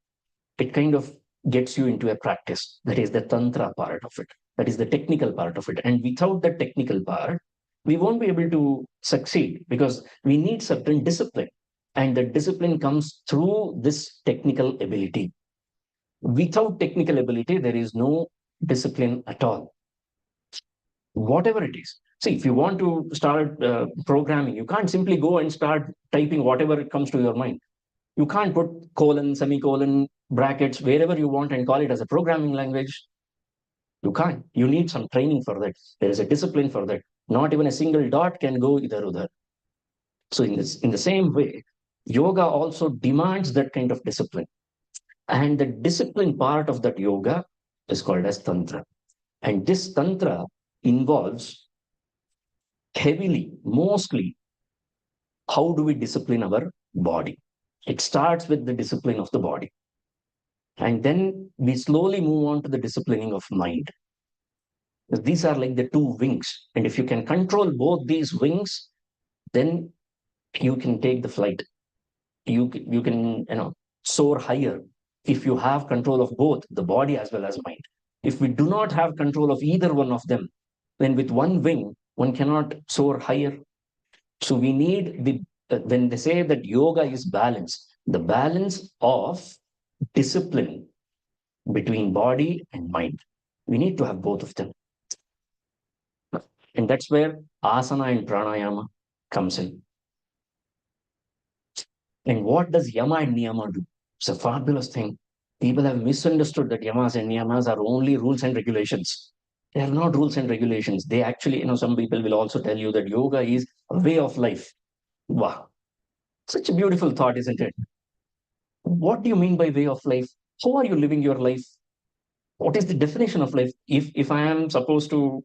it kind of gets you into a practice. That is the Tantra part of it. That is the technical part of it. And without the technical part, we won't be able to succeed because we need certain discipline. And the discipline comes through this technical ability. Without technical ability, there is no discipline at all. Whatever it is. See, if you want to start programming, you can't simply go and start typing whatever comes to your mind. You can't put colon, semicolon, brackets, wherever you want and call it as a programming language. You can't. You need some training for that. There is a discipline for that. Not even a single dot can go either or. So in the same way, yoga also demands that kind of discipline. And the discipline part of that yoga is called as Tantra. And this Tantra involves heavily, mostly, how do we discipline our body? It starts with the discipline of the body. And then we slowly move on to the disciplining of mind. These are like the two wings. And if you can control both these wings, then you can take the flight. You can soar higher if you have control of both the body as well as mind. If we do not have control of either one of them, then with one wing, one cannot soar higher. So we need when they say that yoga is balance, the balance of discipline between body and mind. We need to have both of them. And that's where asana and pranayama comes in. And what does yama and niyama do? It's a fabulous thing. People have misunderstood that yamas and niyamas are only rules and regulations. They are not rules and regulations. They actually, some people will also tell you that yoga is a way of life. Wow. Such a beautiful thought, isn't it? What do you mean by way of life? How are you living your life? What is the definition of life? If I am supposed to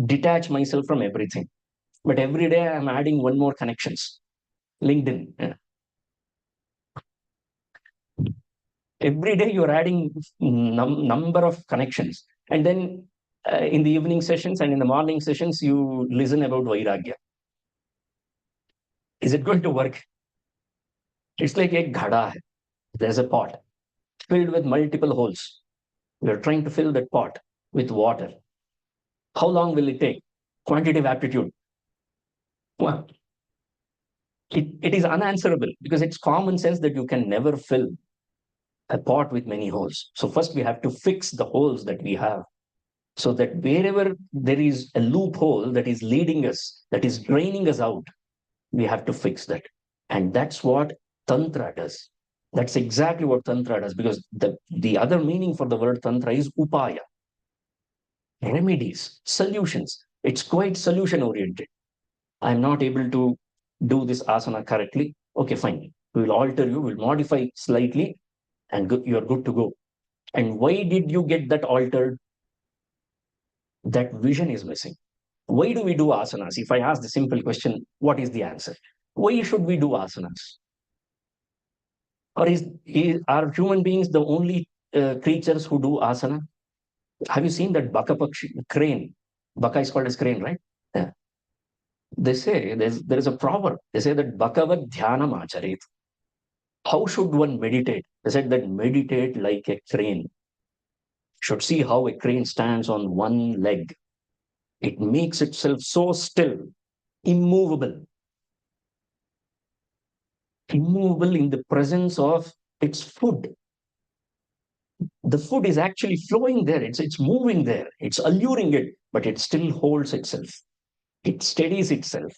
detach myself from everything, but every day I'm adding one more connections. LinkedIn. Every day you're adding number of connections. And then in the evening sessions and in the morning sessions, you listen about Vairagya. Is it going to work? It's like a ghada. There's a pot filled with multiple holes. We're trying to fill that pot with water. How long will it take? Quantitative aptitude. Well, it is unanswerable because it's common sense that you can never fill a pot with many holes. So first we have to fix the holes that we have so that wherever there is a loophole that is leading us, that is draining us out, we have to fix that. And that's what Tantra does. That's exactly what Tantra does because the other meaning for the word Tantra is upaya. Remedies, solutions. It's quite solution oriented. I'm not able to do this asana correctly. Okay, fine. We will alter you, we'll modify slightly, and you're good to go. And why did you get that altered? That vision is missing. Why do we do asanas? If I ask the simple question, what is the answer? Why should we do asanas? Or are human beings the only creatures who do asana? Have you seen that baka crane? Baka is called as crane, right? Yeah. They say there is a proverb. They say that bhagavat dhyanam acharet. How should one meditate? They said that meditate like a crane. Should see how a crane stands on one leg. It makes itself so still, immovable. immovable in the presence of its food. The food is actually flowing there. It's moving there. It's alluring it, but it still holds itself. It steadies itself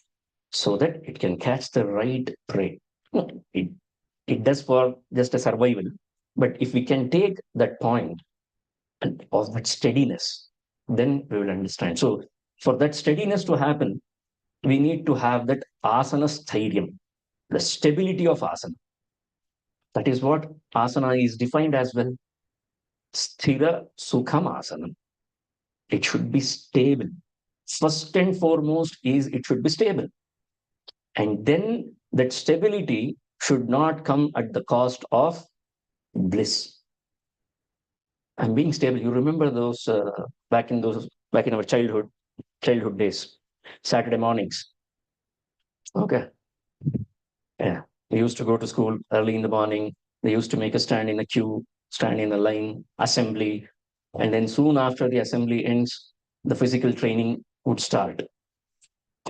so that it can catch the right prey. No, it does for just a survival. But if we can take that point of that steadiness, then we will understand. So for that steadiness to happen, we need to have that asana sthiryam, the stability of asana. That is what asana is defined as well. Sthira sukham asanam. It should be stable. First and foremost is it should be stable. And then that stability should not come at the cost of bliss. I'm being stable. You remember those back in our childhood days, Saturday mornings. Okay. Yeah. We used to go to school early in the morning. They used to make us stand in a queue, stand in a line, assembly. And then soon after the assembly ends, the physical training would start.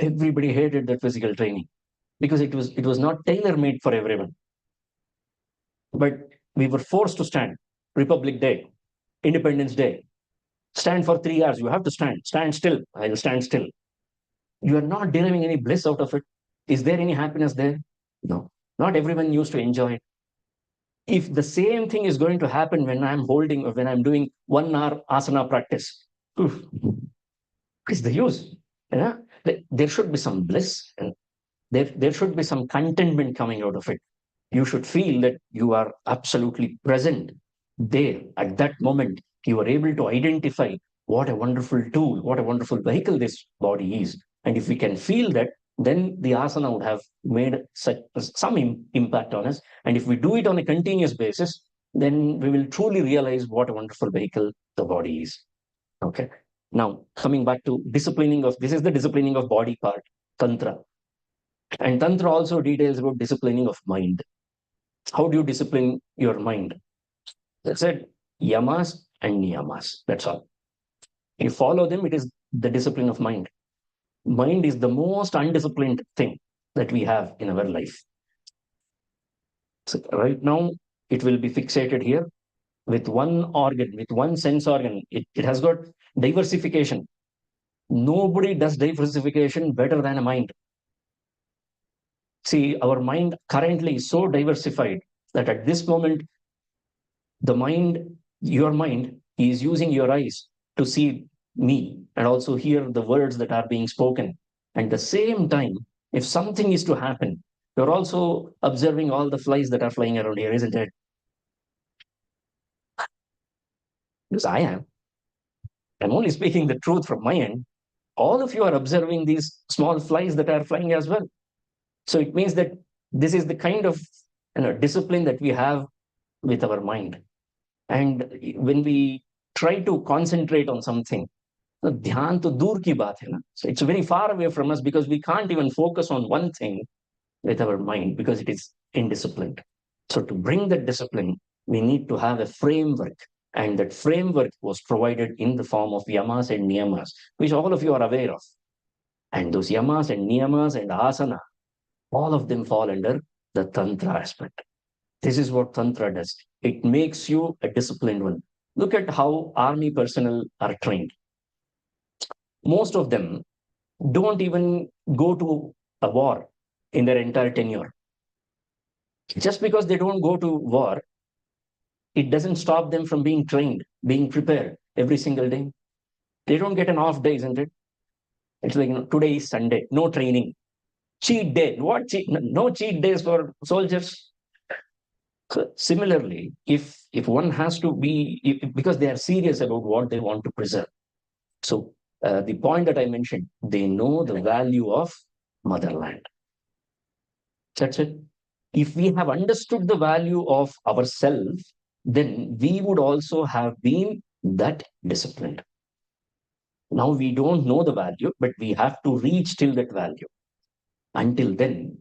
Everybody hated that physical training because it was not tailor-made for everyone. But we were forced to stand. Republic Day, Independence Day. Stand for 3 hours. You have to stand. Stand still. I will stand still. You are not deriving any bliss out of it. Is there any happiness there? No. Not everyone used to enjoy it. If the same thing is going to happen when I'm doing 1 hour asana practice, what is the use? Yeah? There should be some bliss and there should be some contentment coming out of it. You should feel that you are absolutely present there at that moment. You are able to identify what a wonderful tool, what a wonderful vehicle this body is. And if we can feel that, then the asana would have made some impact on us. And if we do it on a continuous basis, then we will truly realize what a wonderful vehicle the body is. Okay. Now, coming back to this is the disciplining of body part, Tantra. And Tantra also details about disciplining of mind. How do you discipline your mind? That's it. Yamas and niyamas. That's all. You follow them, it is the discipline of mind. Mind is the most undisciplined thing that we have in our life. So right now, it will be fixated here with one organ, with one sense organ. It has got diversification. Nobody does diversification better than a mind. See, our mind currently is so diversified that at this moment, your mind is using your eyes to see me and also hear the words that are being spoken. At the same time, if something is to happen, you're also observing all the flies that are flying around here, isn't it? Because I am. I'm only speaking the truth from my end. All of you are observing these small flies that are flying as well. So it means that this is the kind of discipline that we have with our mind. And when we try to concentrate on something, dhyan to dur ki baat hai na. So it's very far away from us because we can't even focus on one thing with our mind because it is indisciplined. So to bring that discipline, we need to have a framework. And that framework was provided in the form of yamas and niyamas, which all of you are aware of. And those yamas and niyamas and asana, all of them fall under the Tantra aspect. This is what Tantra does. It makes you a disciplined one. Look at how army personnel are trained. Most of them don't even go to a war in their entire tenure. Just because they don't go to war, it doesn't stop them from being trained, being prepared every single day. They don't get an off day, isn't it? It's like, today is Sunday, no training. Cheat day. What cheat? No cheat days for soldiers. So similarly, if one has to be, because they are serious about what they want to preserve. So the point that I mentioned, they know the value of motherland. That's it. If we have understood the value of ourselves, then we would also have been that disciplined. Now we don't know the value, but we have to reach till that value. Until then,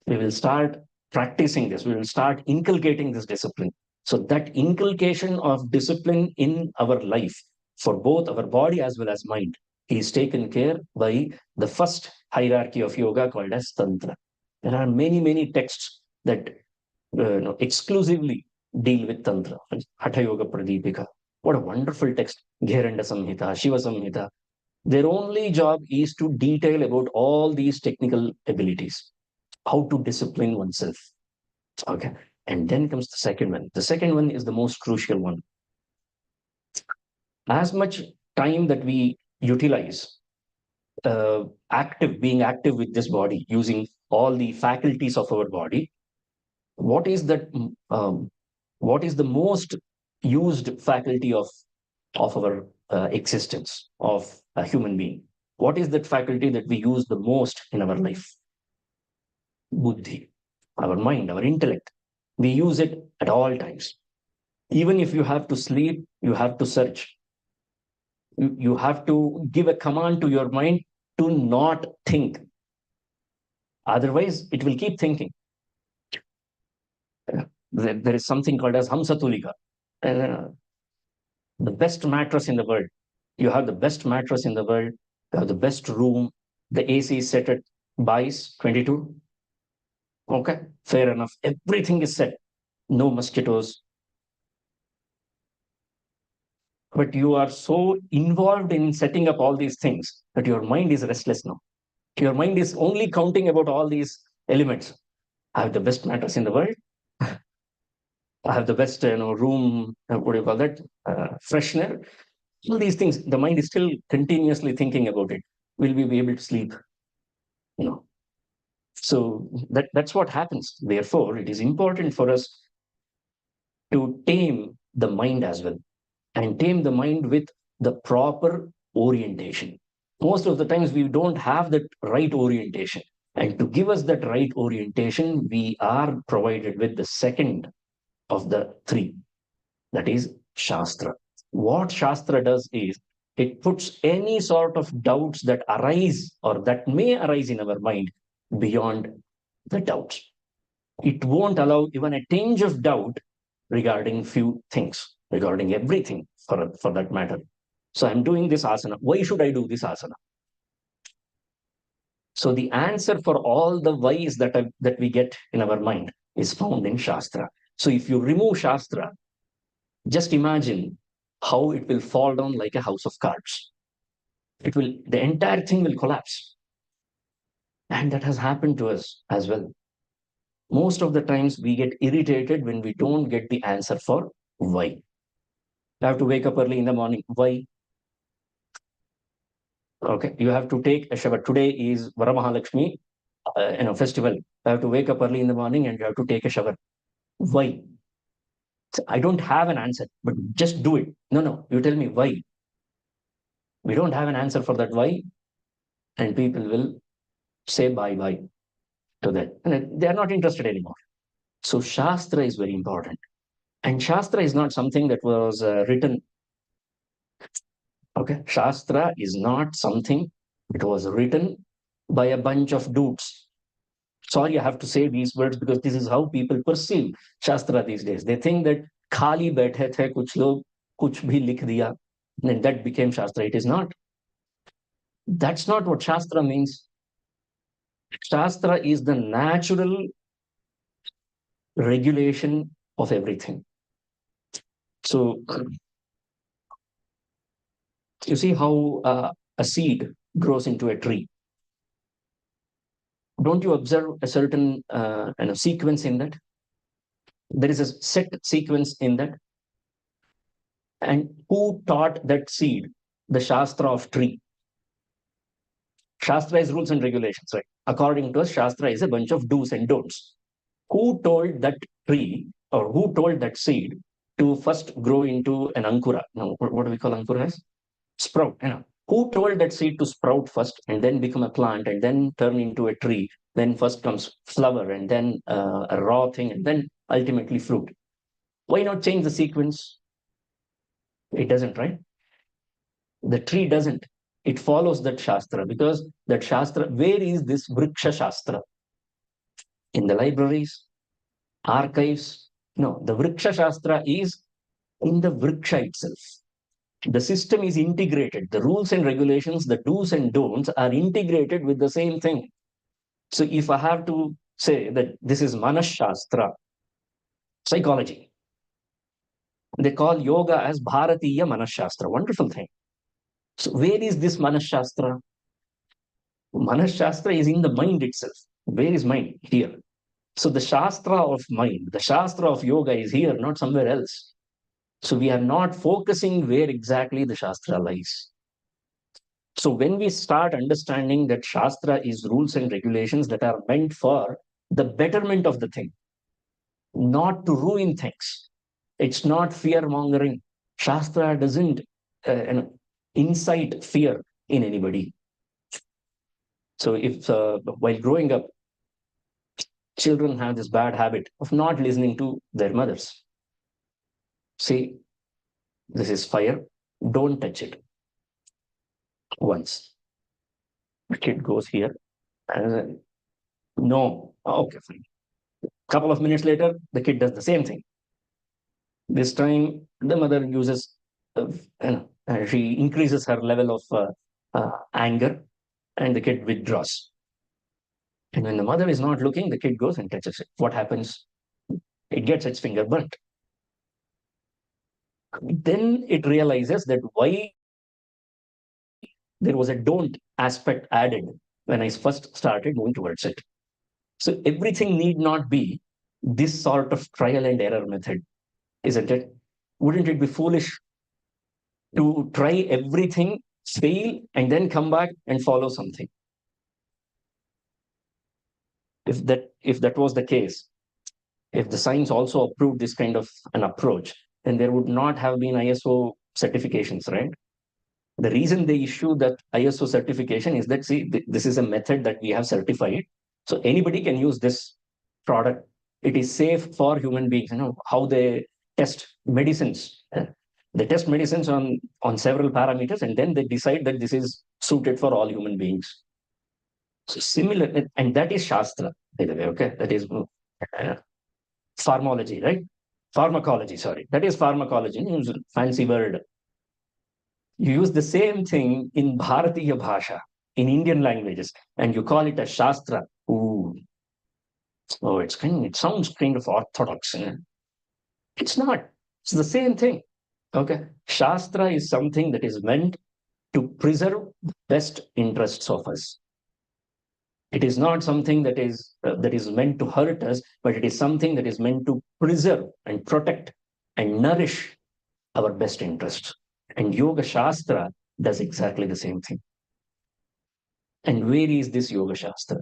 we will start practicing this. We will start inculcating this discipline. So that inculcation of discipline in our life for both our body as well as mind is taken care by the first hierarchy of yoga called as Tantra. There are many, many texts that exclusively deal with Tantra. Hatha Yoga Pradipika. What a wonderful text. Gheranda Samhita, Shiva Samhita. Their only job is to detail about all these technical abilities, how to discipline oneself. Okay. And then comes the second one. The second one is the most crucial one. As much time that we utilize being active with this body, using all the faculties of our body, what is that? What is the most used faculty of our existence of a human being? What is that faculty that we use the most in our life? Buddhi, our mind, our intellect. We use it at all times. Even if you have to sleep, you have to search. You have to give a command to your mind to not think. Otherwise, it will keep thinking. There is something called as Hamsatulika. The best mattress in the world. You have the best mattress in the world. You have the best room. The AC is set at BICE 22. Okay, fair enough. Everything is set. No mosquitoes. But you are so involved in setting up all these things that your mind is restless now. Your mind is only counting about all these elements. I have the best mattress in the world. I have the best room, what do you call that? Freshener. All these things, the mind is still continuously thinking about it. Will we be able to sleep? No. So that's what happens. Therefore, it is important for us to tame the mind as well, and tame the mind with the proper orientation. Most of the times we don't have that right orientation. And to give us that right orientation, we are provided with the second of the three, that is Shastra. What Shastra does is it puts any sort of doubts that arise or that may arise in our mind beyond the doubts. It won't allow even a tinge of doubt regarding few things, regarding everything for that matter. So I'm doing this asana. Why should I do this asana? So the answer for all the whys that we get in our mind is found in Shastra. So if you remove Shastra, just imagine how it will fall down like a house of cards. The entire thing will collapse. And that has happened to us as well. Most of the times we get irritated when we don't get the answer for why. You have to wake up early in the morning. Why? Okay, you have to take a shower. Today is Varamahalakshmi festival. You have to wake up early in the morning and you have to take a shower. Why? So I don't have an answer, but just do it. No, you tell me why. We don't have an answer for that why, and people will say bye-bye to that. And they are not interested anymore. So Shastra is very important. And Shastra is not something that was written. Okay, Shastra is not something that was written by a bunch of dudes. Sorry, I have to say these words because this is how people perceive Shastra these days. They think that khali baithe the kuch log kuch bhi likh diya, and that became Shastra. It is not. That's not what Shastra means. Shastra is the natural regulation of everything. So you see how a seed grows into a tree. Don't you observe a certain sequence in that? There is a set sequence in that. And who taught that seed the Shastra of tree? Shastra is rules and regulations, right? According to us, Shastra is a bunch of do's and don'ts. Who told that tree or who told that seed to first grow into an ankura? Now, what do we call ankura as? Sprout. Who told that seed to sprout first and then become a plant and then turn into a tree? Then first comes flower and then a raw thing and then ultimately fruit. Why not change the sequence? It doesn't, right? The tree doesn't. It follows that Shastra because that Shastra, where is this Vriksha Shastra? In the libraries, archives? No, the Vriksha Shastra is in the Vriksha itself. The system is integrated. The rules and regulations, the do's and don'ts are integrated with the same thing. So if I have to say that this is Manashastra, psychology. They call yoga as Bharatiya Manashastra. Wonderful thing. So where is this Manashastra? Manashastra is in the mind itself. Where is mind? Here. So the Shastra of mind, the Shastra of yoga is here, not somewhere else. So we are not focusing where exactly the Shastra lies. So when we start understanding that Shastra is rules and regulations that are meant for the betterment of the thing, not to ruin things. It's not fear-mongering. Shastra doesn't incite fear in anybody. So if while growing up, children have this bad habit of not listening to their mothers. See, this is fire, don't touch it. Once. The kid goes here and no, okay, fine. Couple of minutes later, the kid does the same thing. This time, the mother uses, she increases her level of anger and the kid withdraws. And when the mother is not looking, the kid goes and touches it. What happens? It gets its finger burnt. Then it realizes that why there was a don't aspect added when I first started moving towards it. So everything need not be this sort of trial and error method, isn't it? Wouldn't it be foolish to try everything, fail, and then come back and follow something? If that was the case, if the science also approved this kind of an approach, then there would not have been ISO certifications, right? The reason they issue that ISO certification is that, see, this is a method that we have certified. So anybody can use this product. It is safe for human beings. You know, how they test medicines. They test medicines on several parameters, and then they decide that this is suited for all human beings. So similar, and that is Shastra, by the way, okay? That is pharmacology, right? Pharmacology, sorry. That is pharmacology, fancy word. You use the same thing in Bharatiya Bhasha, in Indian languages, and you call it a Shastra. Ooh. Oh, it sounds kind of orthodox. It's not. It's the same thing. Okay. Shastra is something that is meant to preserve the best interests of us. It is not something that is meant to hurt us, but it is something that is meant to preserve and protect and nourish our best interests. And Yoga Shastra does exactly the same thing. And where is this Yoga Shastra?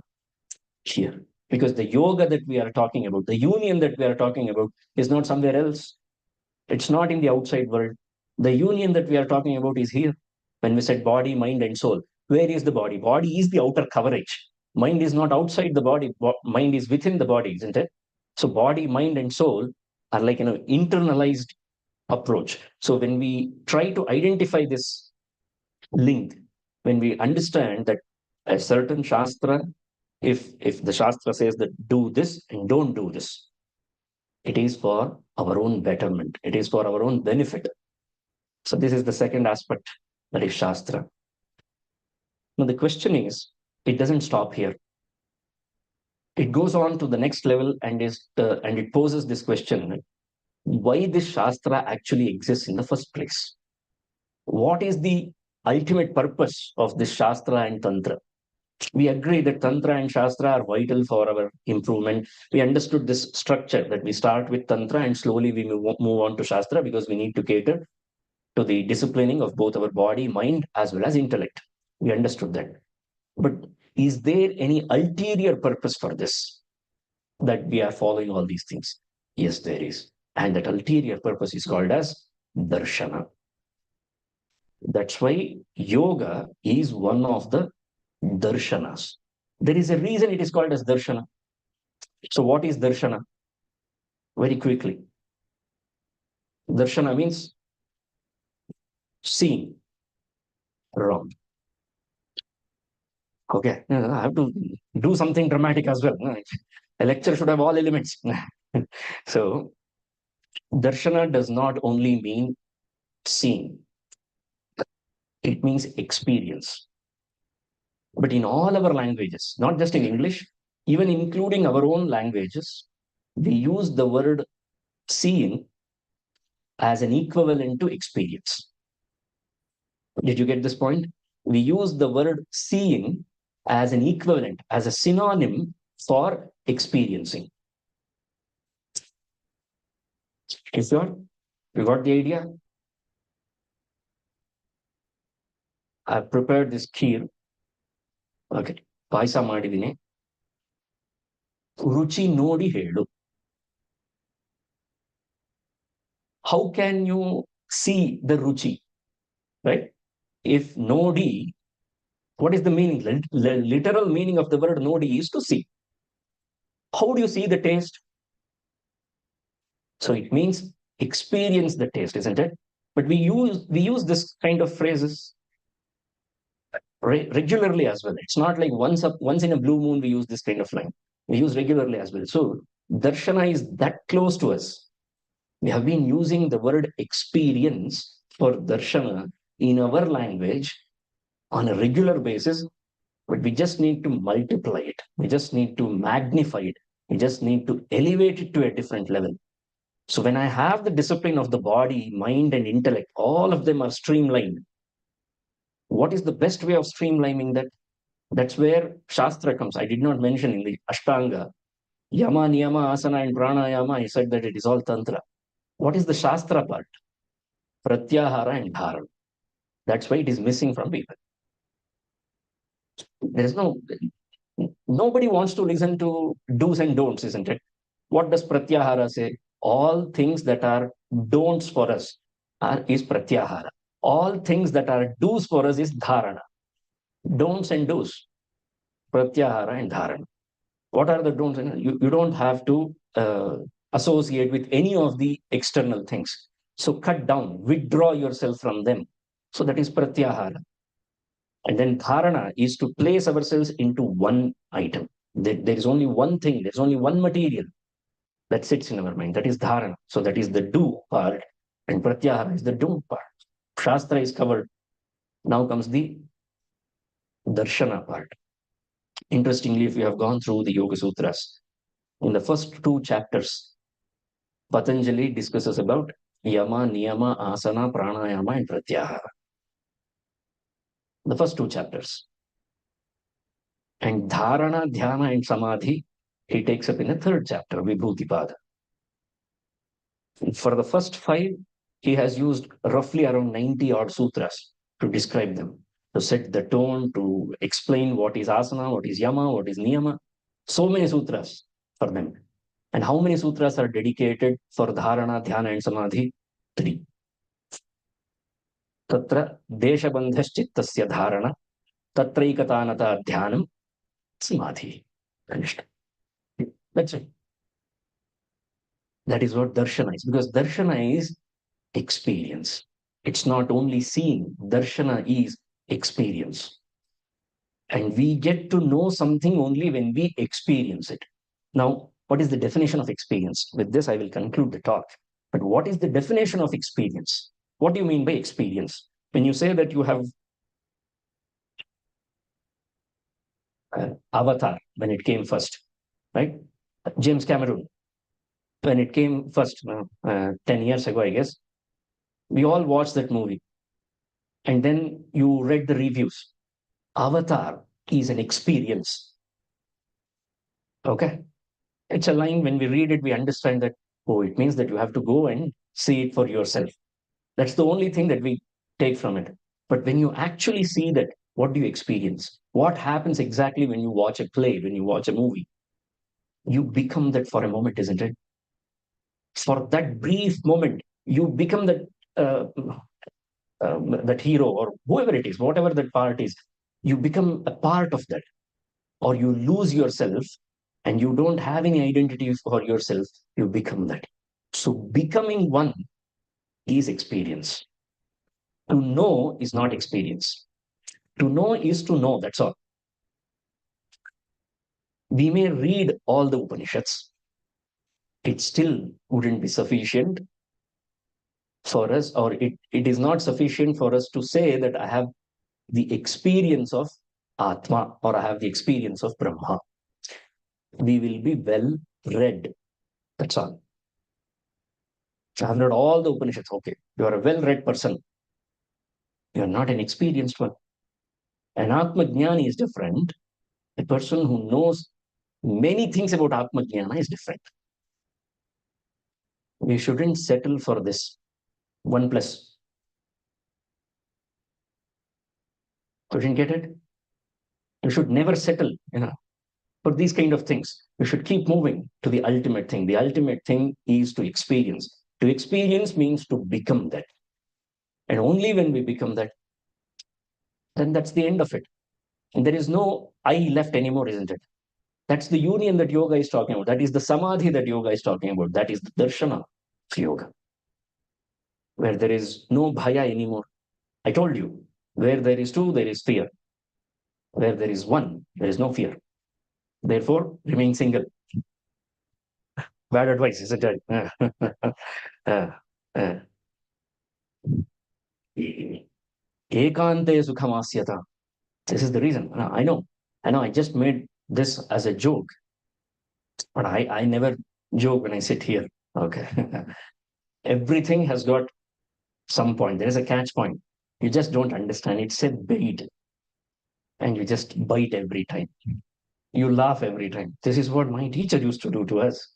Here. Because the yoga that we are talking about, the union that we are talking about, is not somewhere else. It's not in the outside world. The union that we are talking about is here. When we said body, mind, and soul, where is the body? Body is the outer coverage. Mind is not outside the body. Mind is within the body, isn't it? So body, mind, and soul are like internalized approach. So when we try to identify this link, when we understand that a certain Shastra, if the Shastra says that do this and don't do this, it is for our own betterment. It is for our own benefit. So this is the second aspect, that is Shastra. Now the question is, it doesn't stop here. It goes on to the next level and it poses this question: why this Shastra actually exists in the first place? What is the ultimate purpose of this Shastra and Tantra? We agree that Tantra and Shastra are vital for our improvement. We understood this structure that we start with Tantra and slowly we move on to Shastra because we need to cater to the disciplining of both our body, mind, as well as intellect. We understood that. But is there any ulterior purpose for this, that we are following all these things? Yes, there is. And that ulterior purpose is called as darshana. That's why yoga is one of the darshanas. There is a reason it is called as darshana. So what is darshana? Very quickly. Darshana means seeing. Wrong. Okay, I have to do something dramatic as well. A lecture should have all elements. So darshana does not only mean seeing. It means experience. But in all our languages, not just in English, even including our own languages, we use the word seeing as an equivalent to experience. Did you get this point? We use the word seeing as an equivalent, as a synonym for experiencing. Is your? You got the idea? I've prepared this kheer. Okay. Paisa madidine. Ruchi nodi hedu. How can you see the ruchi? Right? If nodi, what is the meaning? Literal meaning of the word nodi is to see. How do you see the taste? So it means experience the taste, isn't it? But we use this kind of phrases regularly as well. It's not like once in a blue moon we use this kind of line. We use regularly as well. So darshana is that close to us. We have been using the word experience for darshana in our language on a regular basis, but we just need to multiply it. We just need to magnify it. We just need to elevate it to a different level. So when I have the discipline of the body, mind, and intellect, all of them are streamlined. What is the best way of streamlining that? That's where Shastra comes. I did not mention in the Ashtanga, Yama, Niyama, Asana, and Pranayama. I said that it is all Tantra. What is the Shastra part? Pratyahara and Dharana. That's why it is missing from people. Nobody wants to listen to do's and don'ts, isn't it? What does Pratyahara say? All things that are don'ts for us is Pratyahara. All things that are do's for us is Dharana. Don'ts and do's, Pratyahara and Dharana. What are the don'ts? You don't have to associate with any of the external things. So cut down, withdraw yourself from them. So that is Pratyahara. And then Dharana is to place ourselves into one item. There is only one thing, there's only one material that sits in our mind. That is Dharana. So that is the do part. And Pratyahara is the don't part. Shastra is covered. Now comes the Darshana part. Interestingly, if you have gone through the Yoga Sutras, in the first two chapters, Patanjali discusses about Yama, Niyama, Asana, Pranayama, and Pratyahara. The first two chapters. And Dharana, Dhyana, and Samadhi, he takes up in the third chapter, Vibhuti-pada. For the first five, he has used roughly around 90 odd sutras to describe them, to set the tone, to explain what is asana, what is yama, what is niyama. So many sutras for them. And how many sutras are dedicated for dharana, dhyana, and samadhi? 3. Tatra deshabandhaschittasya dharana, tatraikatanata dhyanam, samadhi. Finished. That's it. That is what darshana is, because darshana is experience. It's not only seeing. Darshana is experience. And we get to know something only when we experience it. Now, what is the definition of experience? With this, I will conclude the talk. But what is the definition of experience? What do you mean by experience? When you say that you have Avatar, when it came first, right? James Cameron, when it came first, 10 years ago, I guess, we all watched that movie. And then you read the reviews. Avatar is an experience. Okay? It's a line, when we read it, we understand that, oh, it means that you have to go and see it for yourself. That's the only thing that we take from it. But when you actually see that, what do you experience? What happens exactly when you watch a play, when you watch a movie? You become that for a moment, isn't it? For that brief moment, you become that hero or whoever it is, whatever that part is. You become a part of that, or you lose yourself and you don't have any identity for yourself. You become that. So becoming one is experience. To know is not experience. To know is to know, that's all. We may read all the Upanishads. It still wouldn't be sufficient for us, or it is not sufficient for us to say that I have the experience of Atma or I have the experience of Brahma. we will be well read. That's all. So I've read all the Upanishads. Okay, you are a well-read person. You are not an experienced one. An Atma Jnani is different. A person who knows many things about Atma Jnana is different. We shouldn't settle for this 1 plus. You didn't get it? You should never settle, for these kind of things. You should keep moving to the ultimate thing. The ultimate thing is to experience. To experience means to become that. And only when we become that, then that's the end of it. And there is no I left anymore, isn't it? That's the union that yoga is talking about. That is the samadhi that yoga is talking about. That is the darshana of yoga, where there is no bhaya anymore. I told you, where there is two, there is fear. Where there is one, there is no fear. Therefore, remain single. Bad advice, isn't it? Ekante sukhamasya. This is the reason. I know, I just made this as a joke, but I never joke when I sit here. Okay. Everything has got some point. There is a catch point. You just don't understand. It's a bait. And you just bite every time. You laugh every time. This is what my teacher used to do to us.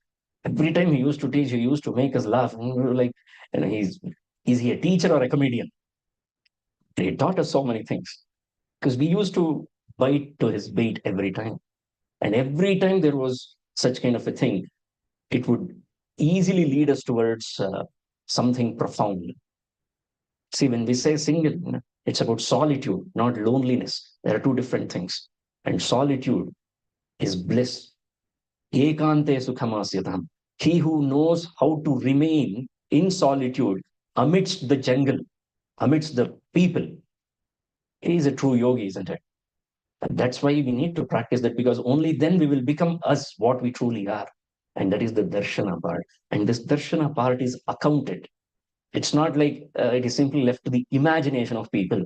Every time he used to teach, he used to make us laugh. And we were like, is he a teacher or a comedian? He taught us so many things. Because we used to bite to his bait every time. And every time there was such kind of a thing, it would easily lead us towards something profound. See, when we say single, it's about solitude, not loneliness. There are two different things. And solitude is bliss. Ekante sukhamasyatam. He who knows how to remain in solitude amidst the jungle, amidst the people, he is a true yogi, isn't it? And that's why we need to practice that, because only then we will become us, what we truly are. And that is the darshana part. And this darshana part is accounted. It's not like it is simply left to the imagination of people.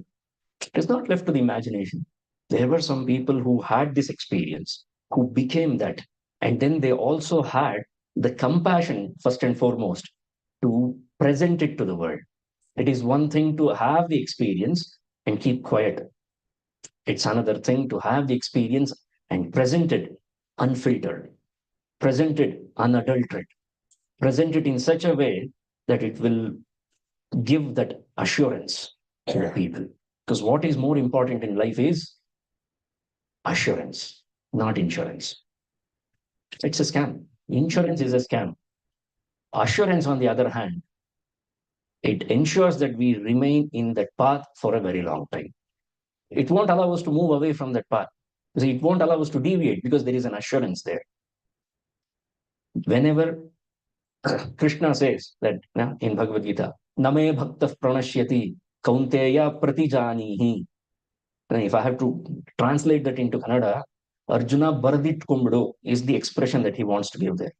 It is not left to the imagination. There were some people who had this experience, who became that. And then they also had the compassion, first and foremost, to present it to the world. It is one thing to have the experience and keep quiet. It's another thing to have the experience and present it unfiltered, present it unadulterated, present it in such a way that it will give that assurance to the people. Because what is more important in life is assurance, not insurance. It's a scam. Insurance is a scam. Assurance, on the other hand, it ensures that we remain in that path for a very long time. It won't allow us to move away from that path. It won't allow us to deviate because there is an assurance there. Whenever Krishna says that in Bhagavad Gita, Name Bhakta Pranashyati Kaunteya Pratijanihi. If I have to translate that into Kannada, Arjuna Bardit Kumdo is the expression that he wants to give there.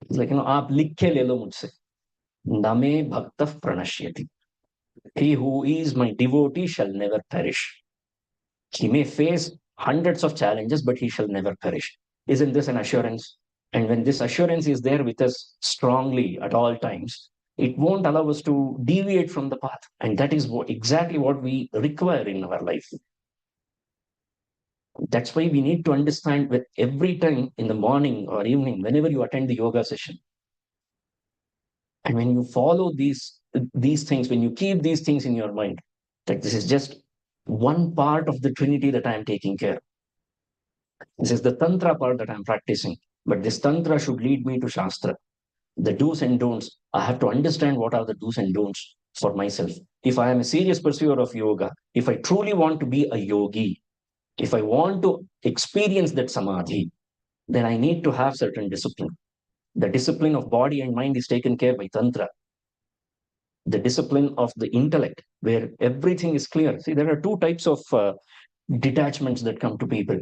It's like, aap likhe le lo mujhse. Name Bhakta Pranashyati. He who is my devotee shall never perish. He may face hundreds of challenges, but he shall never perish. Isn't this an assurance? And when this assurance is there with us strongly at all times, it won't allow us to deviate from the path. And that is exactly what we require in our life. That's why we need to understand with every time in the morning or evening, whenever you attend the yoga session, and when you follow these things, when you keep these things in your mind, that this is just one part of the Trinity that I am taking care of. This is the Tantra part that I'm practicing. But this Tantra should lead me to Shastra. The do's and don'ts. I have to understand what are the do's and don'ts for myself. If I am a serious pursuer of yoga, if I truly want to be a yogi, if I want to experience that samadhi, then I need to have certain discipline. The discipline of body and mind is taken care by Tantra. The discipline of the intellect, where everything is clear. See, there are two types of detachments that come to people.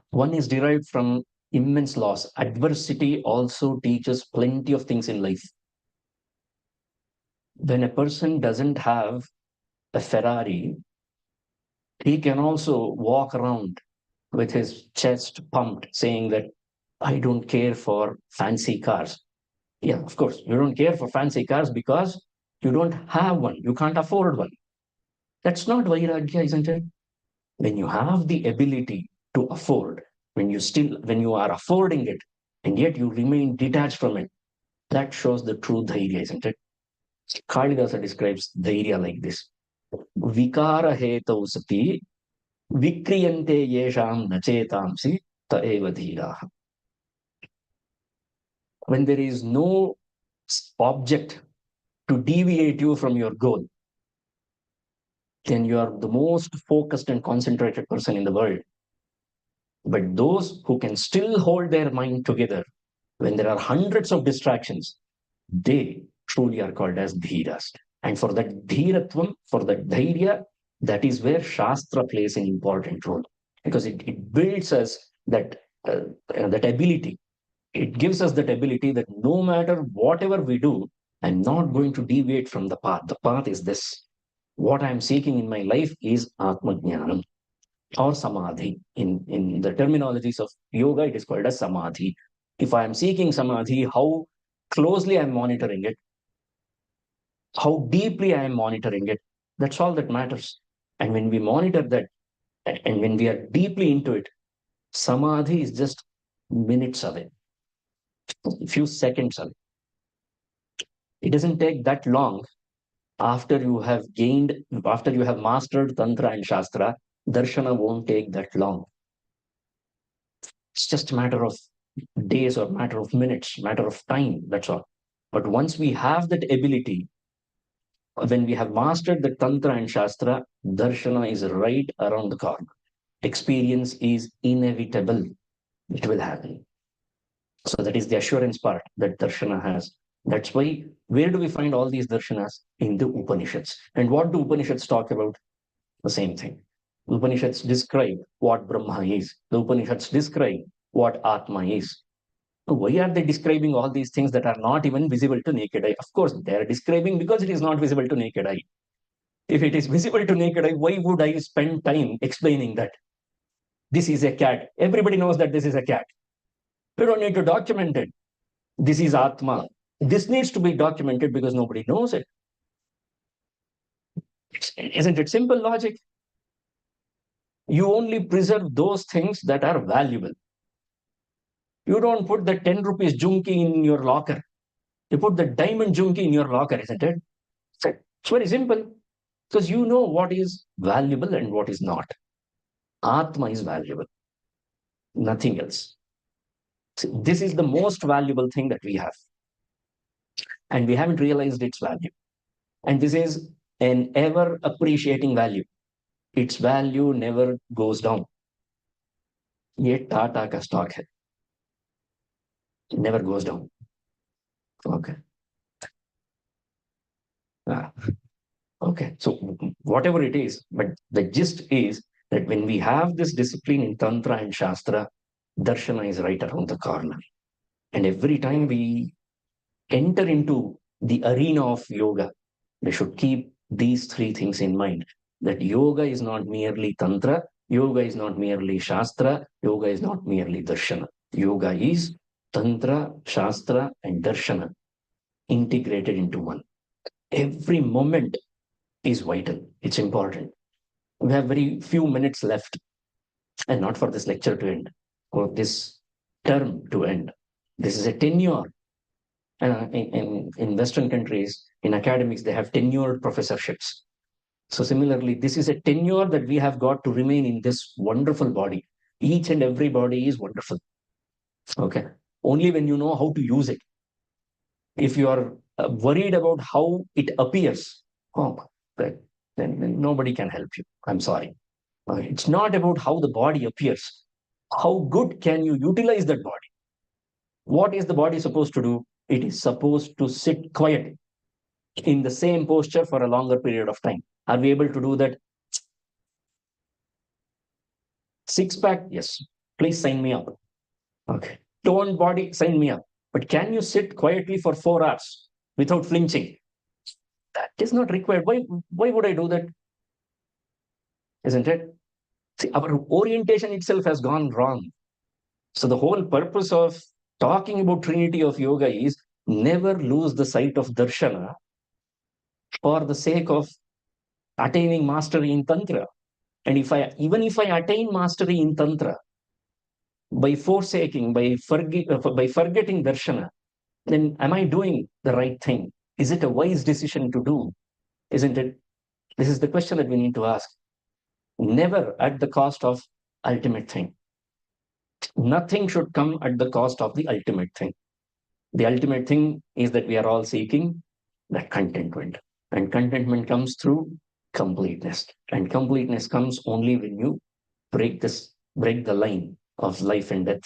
One is derived from immense loss. Adversity also teaches plenty of things in life. When a person doesn't have a Ferrari, He can also walk around with his chest pumped, saying that I don't care for fancy cars. Yeah, of course, you don't care for fancy cars because you don't have one. You can't afford one. That's not Vairagya, isn't it? When you have the ability to afford, when you are affording it, and yet you remain detached from it, that shows the true dhairya, isn't it? Kalidasa describes dhairya like this. Vikara hetau sati vikriyante yesham nachetamsi ta eva dhiraha. When there is no object to deviate you from your goal, then you are the most focused and concentrated person in the world. But those who can still hold their mind together when there are hundreds of distractions, they truly are called as dhiras. And for that dhiratvam, for that dhairya, that is where Shastra plays an important role, because it builds us that ability. It gives us that ability that no matter whatever we do, I'm not going to deviate from the path. The path is this. What I'm seeking in my life is Atmajnanam or Samadhi. In the terminologies of yoga, it is called as Samadhi. If I am seeking Samadhi, how closely I'm monitoring it, how deeply I am monitoring it, that's all that matters. And when we monitor that, and when we are deeply into it, Samadhi is just minutes away, a few seconds away. It doesn't take that long after you have mastered Tantra and Shastra. Darshana won't take that long. It's just a matter of days or matter of minutes, matter of time, that's all. But once we have that ability, when we have mastered the Tantra and Shastra, Darshana is right around the corner. Experience is inevitable. It will happen. So that is the assurance part that Darshana has. That's why, where do we find all these Darshanas? In the Upanishads. And what do Upanishads talk about? The same thing. The Upanishads describe what Brahma is. The Upanishads describe what Atma is. Why are they describing all these things that are not even visible to naked eye? Of course, they are describing because it is not visible to naked eye. If it is visible to naked eye, why would I spend time explaining that? This is a cat. Everybody knows that this is a cat. You don't need to document it. This is Atma. This needs to be documented because nobody knows it. Isn't it simple logic? You only preserve those things that are valuable. You don't put the 10 rupees junki in your locker. You put the diamond junki in your locker, isn't it? It's very simple. Because you know what is valuable and what is not. Atma is valuable. Nothing else. So this is the most valuable thing that we have. And we haven't realized its value. And this is an ever appreciating value. Its value never goes down. Ye Tata ka stock hai. It never goes down. Okay. Okay. So whatever it is, but the gist is that when we have this discipline in Tantra and Shastra, Darshana is right around the corner. And every time we enter into the arena of yoga, we should keep these three things in mind. That yoga is not merely Tantra, yoga is not merely Shastra, yoga is not merely Darshana. Yoga is Tantra, Shastra, and Darshana integrated into one. Every moment is vital. It's important. We have very few minutes left, and not for this lecture to end, or this term to end. This is a tenure. In Western countries, in academics, they have tenured professorships. So similarly, this is a tenure that we have got to remain in this wonderful body. Each and every body is wonderful. Okay. Only when you know how to use it. If you are worried about how it appears, then nobody can help you. I'm sorry. It's not about how the body appears. How good can you utilize that body? What is the body supposed to do? It is supposed to sit quiet in the same posture for a longer period of time. Are we able to do that? Six pack? Yes. Please sign me up. Okay. Toned body? Sign me up. But can you sit quietly for 4 hours without flinching? That is not required. Why would I do that? isn't it? See, our orientation itself has gone wrong. So the whole purpose of talking about Trinity of Yoga is never lose the sight of darshana for the sake of attaining mastery in Tantra. And even if I attain mastery in Tantra, by forsaking, by forgetting darshana, then am I doing the right thing? Is it a wise decision to do? Isn't it? This is the question that we need to ask. Never at the cost of ultimate thing. Nothing should come at the cost of the ultimate thing. The ultimate thing is that we are all seeking that contentment. And contentment comes through completeness. And completeness comes only when you break the line of life and death,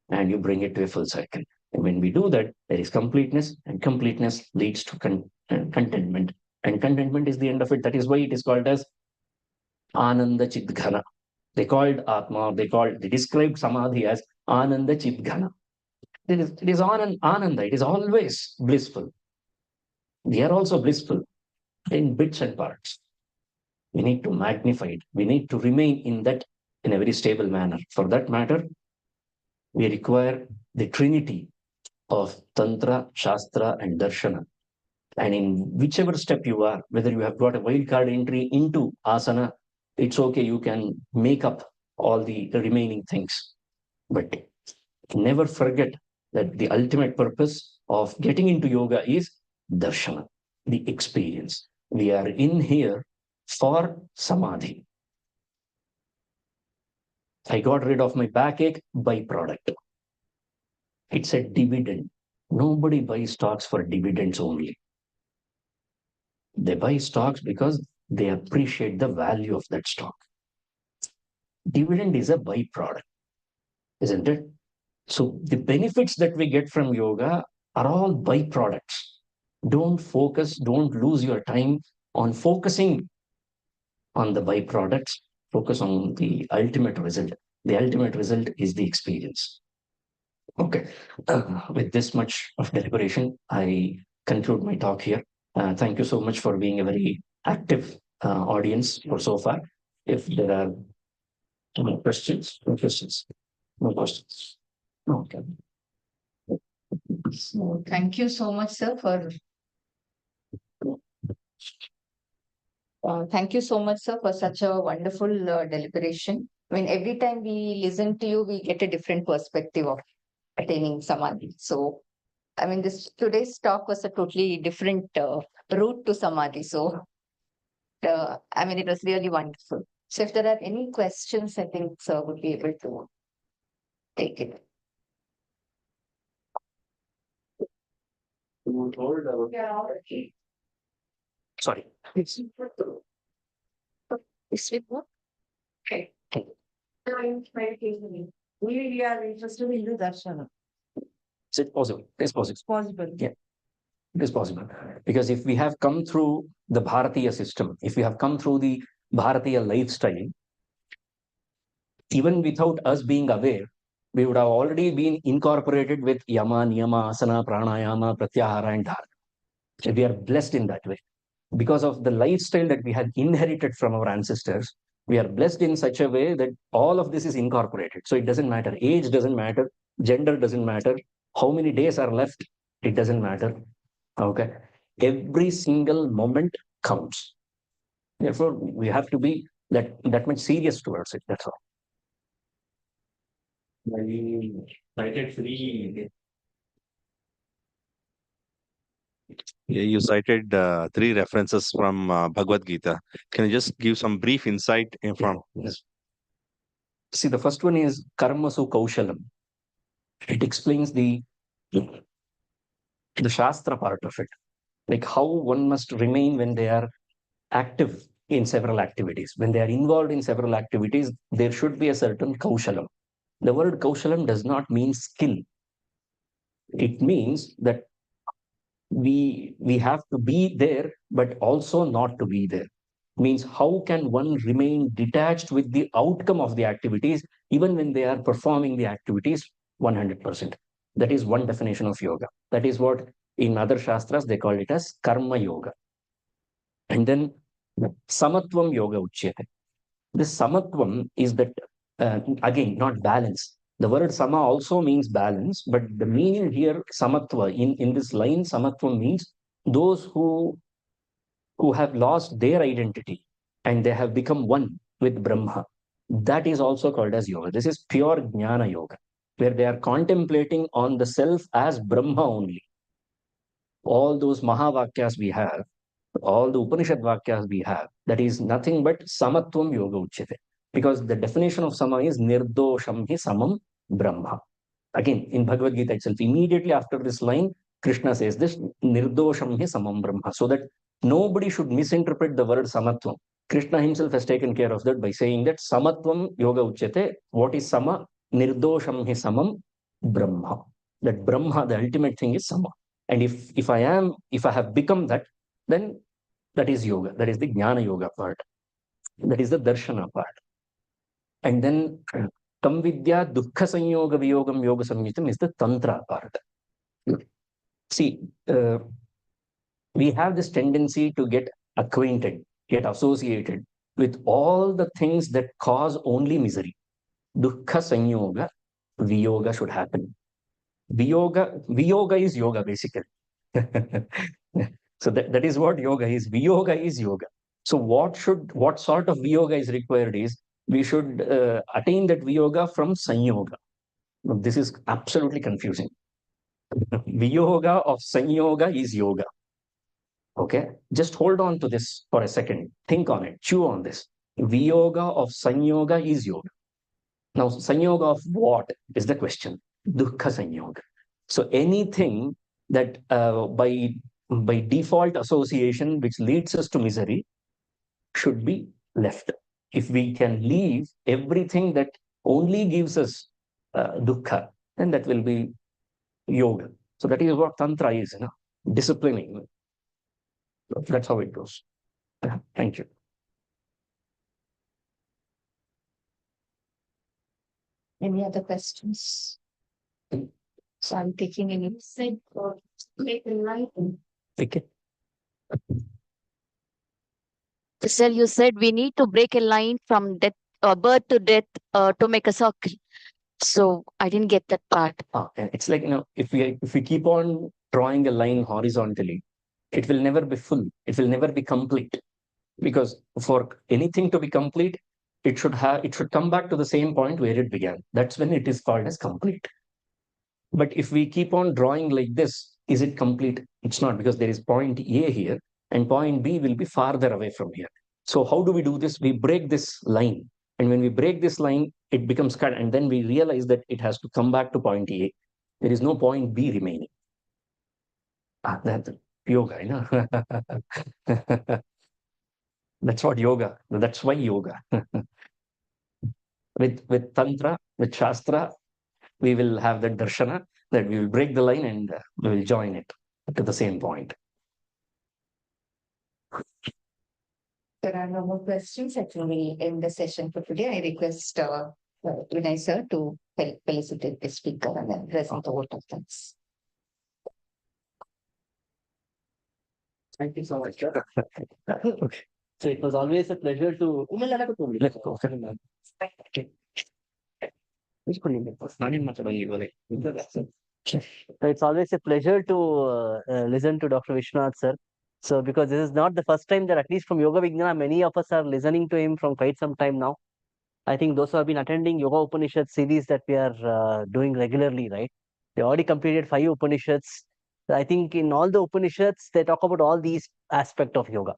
and you bring it to a full cycle. And when we do that, there is completeness, and completeness leads to contentment. And contentment is the end of it. That is why it is called as Ananda Chidghana. They called Atma, they described Samadhi as Ananda Chidghana. It is Ananda, it is always blissful. We are also blissful in bits and parts. We need to magnify it. We need to remain in that in a very stable manner. For that matter, we require the trinity of Tantra, Shastra, and Darshana. And in whichever step you are, whether you have got a wild card entry into asana, it's okay, you can make up all the remaining things. But never forget that the ultimate purpose of getting into yoga is darshana, the experience. We are in here for samadhi. I got rid of my backache, byproduct. It's a dividend. Nobody buys stocks for dividends only. They buy stocks because they appreciate the value of that stock. Dividend is a byproduct, isn't it? So the benefits that we get from yoga are all byproducts. Don't lose your time on focusing on the byproducts. Focus on the ultimate result. The ultimate result is the experience. Okay. With this much of deliberation, I conclude my talk here. Thank you so much for being a very active audience for so far. If there are no questions. Okay. So thank you so much, sir, for thank you so much, sir, for such a wonderful deliberation. I mean, every time we listen to you, we get a different perspective of attaining samadhi. So, I mean, today's talk was a totally different route to samadhi. So, I mean, it was really wonderful. So, if there are any questions, I think sir would be able to take it. Sorry. Is it what? Okay. We are interested in the darshana. Is it possible? It is possible. It's possible. Yeah. It is possible. Because if we have come through the Bharatiya system, if we have come through the Bharatiya lifestyle, even without us being aware, we would have already been incorporated with yama, niyama, asana, pranayama, pratyahara, and dharana. So we are blessed in that way. Because of the lifestyle that we had inherited from our ancestors, we are blessed in such a way that all of this is incorporated. So it doesn't matter. Age doesn't matter. Gender doesn't matter. How many days are left? It doesn't matter. Okay. Every single moment counts. Therefore, we have to be that much serious towards it. That's all. You cited 3 references from Bhagavad Gita. Can you just give some brief insight from? Yes. See, the first one is karmasu kaushalam. It explains the Shastra part of it, like how one must remain when they are active in several activities. When they are involved in several activities, there should be a certain kaushalam. The word kaushalam does not mean skill. It means that we have to be there, but also not to be there. Means how can one remain detached with the outcome of the activities, even when they are performing the activities 100%. That is one definition of yoga. That is what in other shastras they call it as karma yoga. And then samatvam yoga uchyate. This samatvam is that, again, not balance. The word sama also means balance, but the meaning here, samatva, in this line, samatvam means those who have lost their identity and they have become one with Brahma. That is also called as yoga. This is pure jnana yoga, where they are contemplating on the self as Brahma only. All those Mahavakyas we have, all the Upanishad Vakyas we have, that is nothing but samatvam yoga uchyate. Because the definition of sama is nirdosham hi samam Brahma. Again, in Bhagavad Gita itself, immediately after this line, Krishna says this, nirdosham hi samam Brahma, so that nobody should misinterpret the word samatvam. Krishna himself has taken care of that by saying that samatvam yoga uchyate. What is sama? Nirdosham hi samam Brahma. That Brahma, the ultimate thing, is sama. And if I have become that, then that is yoga. That is the jnana yoga part. That is the darshana part. And then tam vidya dukkha sanyoga viyogam yoga samyitam is the tantra part. See, we have this tendency to get acquainted, get associated with all the things that cause only misery. Dukkha sanyoga viyoga should happen. Viyoga is yoga, basically. So that is what yoga is. Viyoga is yoga. So what sort of viyoga is required is, we should attain that viyoga from sanyoga. Now, this is absolutely confusing. Viyoga of sanyoga is yoga. Okay, just hold on to this for a second. Think on it. Chew on this. Viyoga of sanyoga is yoga. Now, sanyoga of what is the question? Dukkha sanyoga. So anything that by default association which leads us to misery should be left. If we can leave everything that only gives us dukkha, then that will be yoga. So that is what tantra is, disciplining. That's how it goes. Thank you. Any other questions? So I'm taking any. Said Okay. Sir, you said we need to break a line from death, birth to death, to make a circle. So I didn't get that part. It's like, if we keep on drawing a line horizontally, it will never be full. It will never be complete. Because for anything to be complete, it should come back to the same point where it began. That's when it is called as complete. But if we keep on drawing like this, is it complete? It's not, because there is point A here and point B will be farther away from here. So how do we do this? We break this line. And when we break this line, it becomes cut. And then we realize that it has to come back to point A. There is no point B remaining. That's yoga, That's what yoga. That's why yoga. with Tantra, with Shastra, we will have that darshana, that we will break the line and we will join it to the same point. There are no more questions. Actually, we end the session for today. I request Vinay sir to felicitate the speaker and then present the vote of thanks. Thank you so much. Okay. So it was always a pleasure to. Let's go. So it's always a pleasure to listen to Dr. Vishwanath sir. So because this is not the first time that, at least from Yogavijnana, many of us are listening to him from quite some time now. I think those who have been attending Yoga Upanishad series that we are doing regularly, right? They already completed 5 Upanishads. I think in all the Upanishads, they talk about all these aspects of yoga,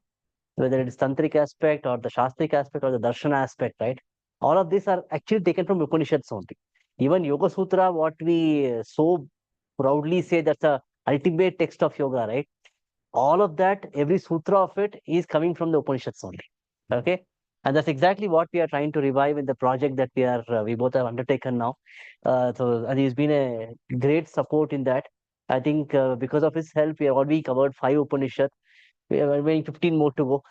whether it is tantric aspect or the shastric aspect or the darshana aspect, right? All of these are actually taken from Upanishads only. Even Yoga Sutra, what we so proudly say that's the ultimate text of yoga, right? All of that, every sutra of it is coming from the Upanishads only. Okay, and that's exactly what we are trying to revive in the project that we both have undertaken now. And he's been a great support in that. I think because of his help, we have already covered 5 Upanishads. We are remaining 15 more to go.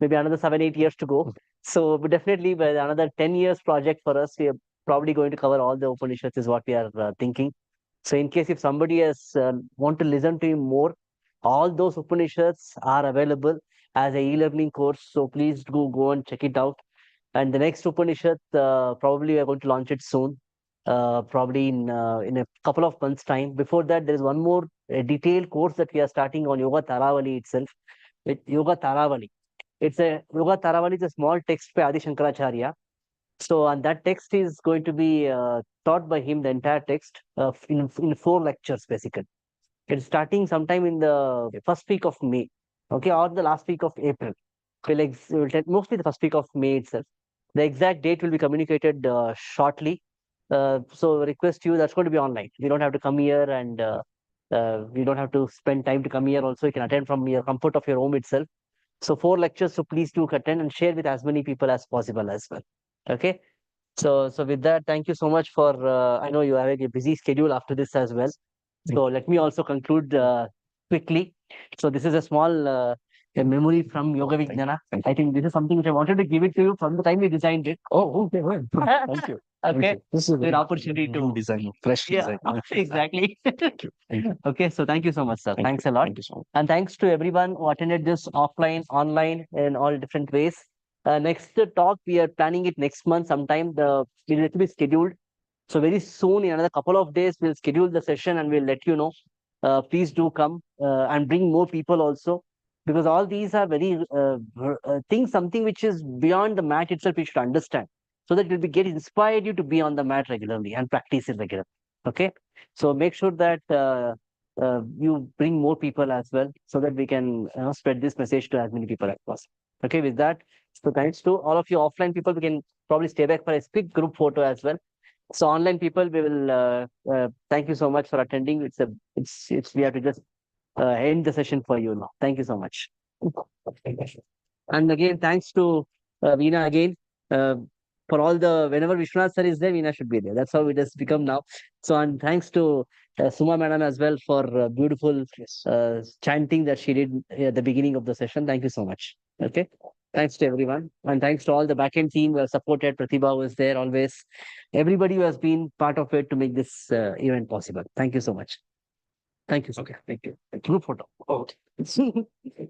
Maybe another 7-8 years to go. So but definitely, by another 10 years project for us, we are probably going to cover all the Upanishads is what we are thinking. So in case if somebody has want to listen to him more, all those Upanishads are available as a e-learning course. So please go and check it out. And the next Upanishad, probably we are going to launch it soon, probably in a couple of months' time. Before that, there is one more detailed course that we are starting on Yoga Taravali itself. With Yoga Taravali. It's a Yoga Taravali is a small text by Adi Shankaracharya. So, and that text is going to be taught by him, the entire text, in 4 lectures, basically. It's starting sometime in the first week of May, okay, or the last week of April. We'll take mostly the first week of May itself. The exact date will be communicated shortly. So request you, that's going to be online. You don't have to come here, and you don't have to spend time to come here. Also, you can attend from your comfort of your home itself. So 4 lectures, so please do attend and share with as many people as possible as well. Okay. So with that, thank you so much for, I know you have a busy schedule after this as well. So let me also conclude quickly. So this is a small a memory from Yogavijnana. I think this is something which I wanted to give it to you from the time we designed it. Oh, okay, well, thank you. Okay. This is An opportunity to New design, fresh yeah, design. exactly. Thank you. Thank you. Okay, so thank you so much, sir. Thanks a lot. Thank you so much. And thanks to everyone who attended this offline, online, in all different ways. Next talk, we are planning it next month sometime. It will be scheduled. So very soon, in another couple of days, we'll schedule the session and we'll let you know. Please do come and bring more people also, because all these are very things, something which is beyond the mat itself, you should understand, so that it will be get inspired you to be on the mat regularly and practice it regularly. Okay, so make sure that you bring more people as well, so that we can spread this message to as many people as possible. Okay, with that, so thanks to all of you offline people, we can probably stay back for a quick group photo as well. So online people, we will thank you so much for attending. We have to just end the session for you now. Thank you so much. And again, thanks to Veena again for all the, whenever Vishwanath sir is there, Veena should be there. That's how it has become now. So, and thanks to Suma madam as well for beautiful chanting that she did at the beginning of the session. Thank you so much. Okay. Thanks to everyone. And thanks to all the backend team who have supported. Pratibha was there always. Everybody who has been part of it to make this event possible. Thank you so much. Thank you. Okay. Thank you. Group photo. Okay.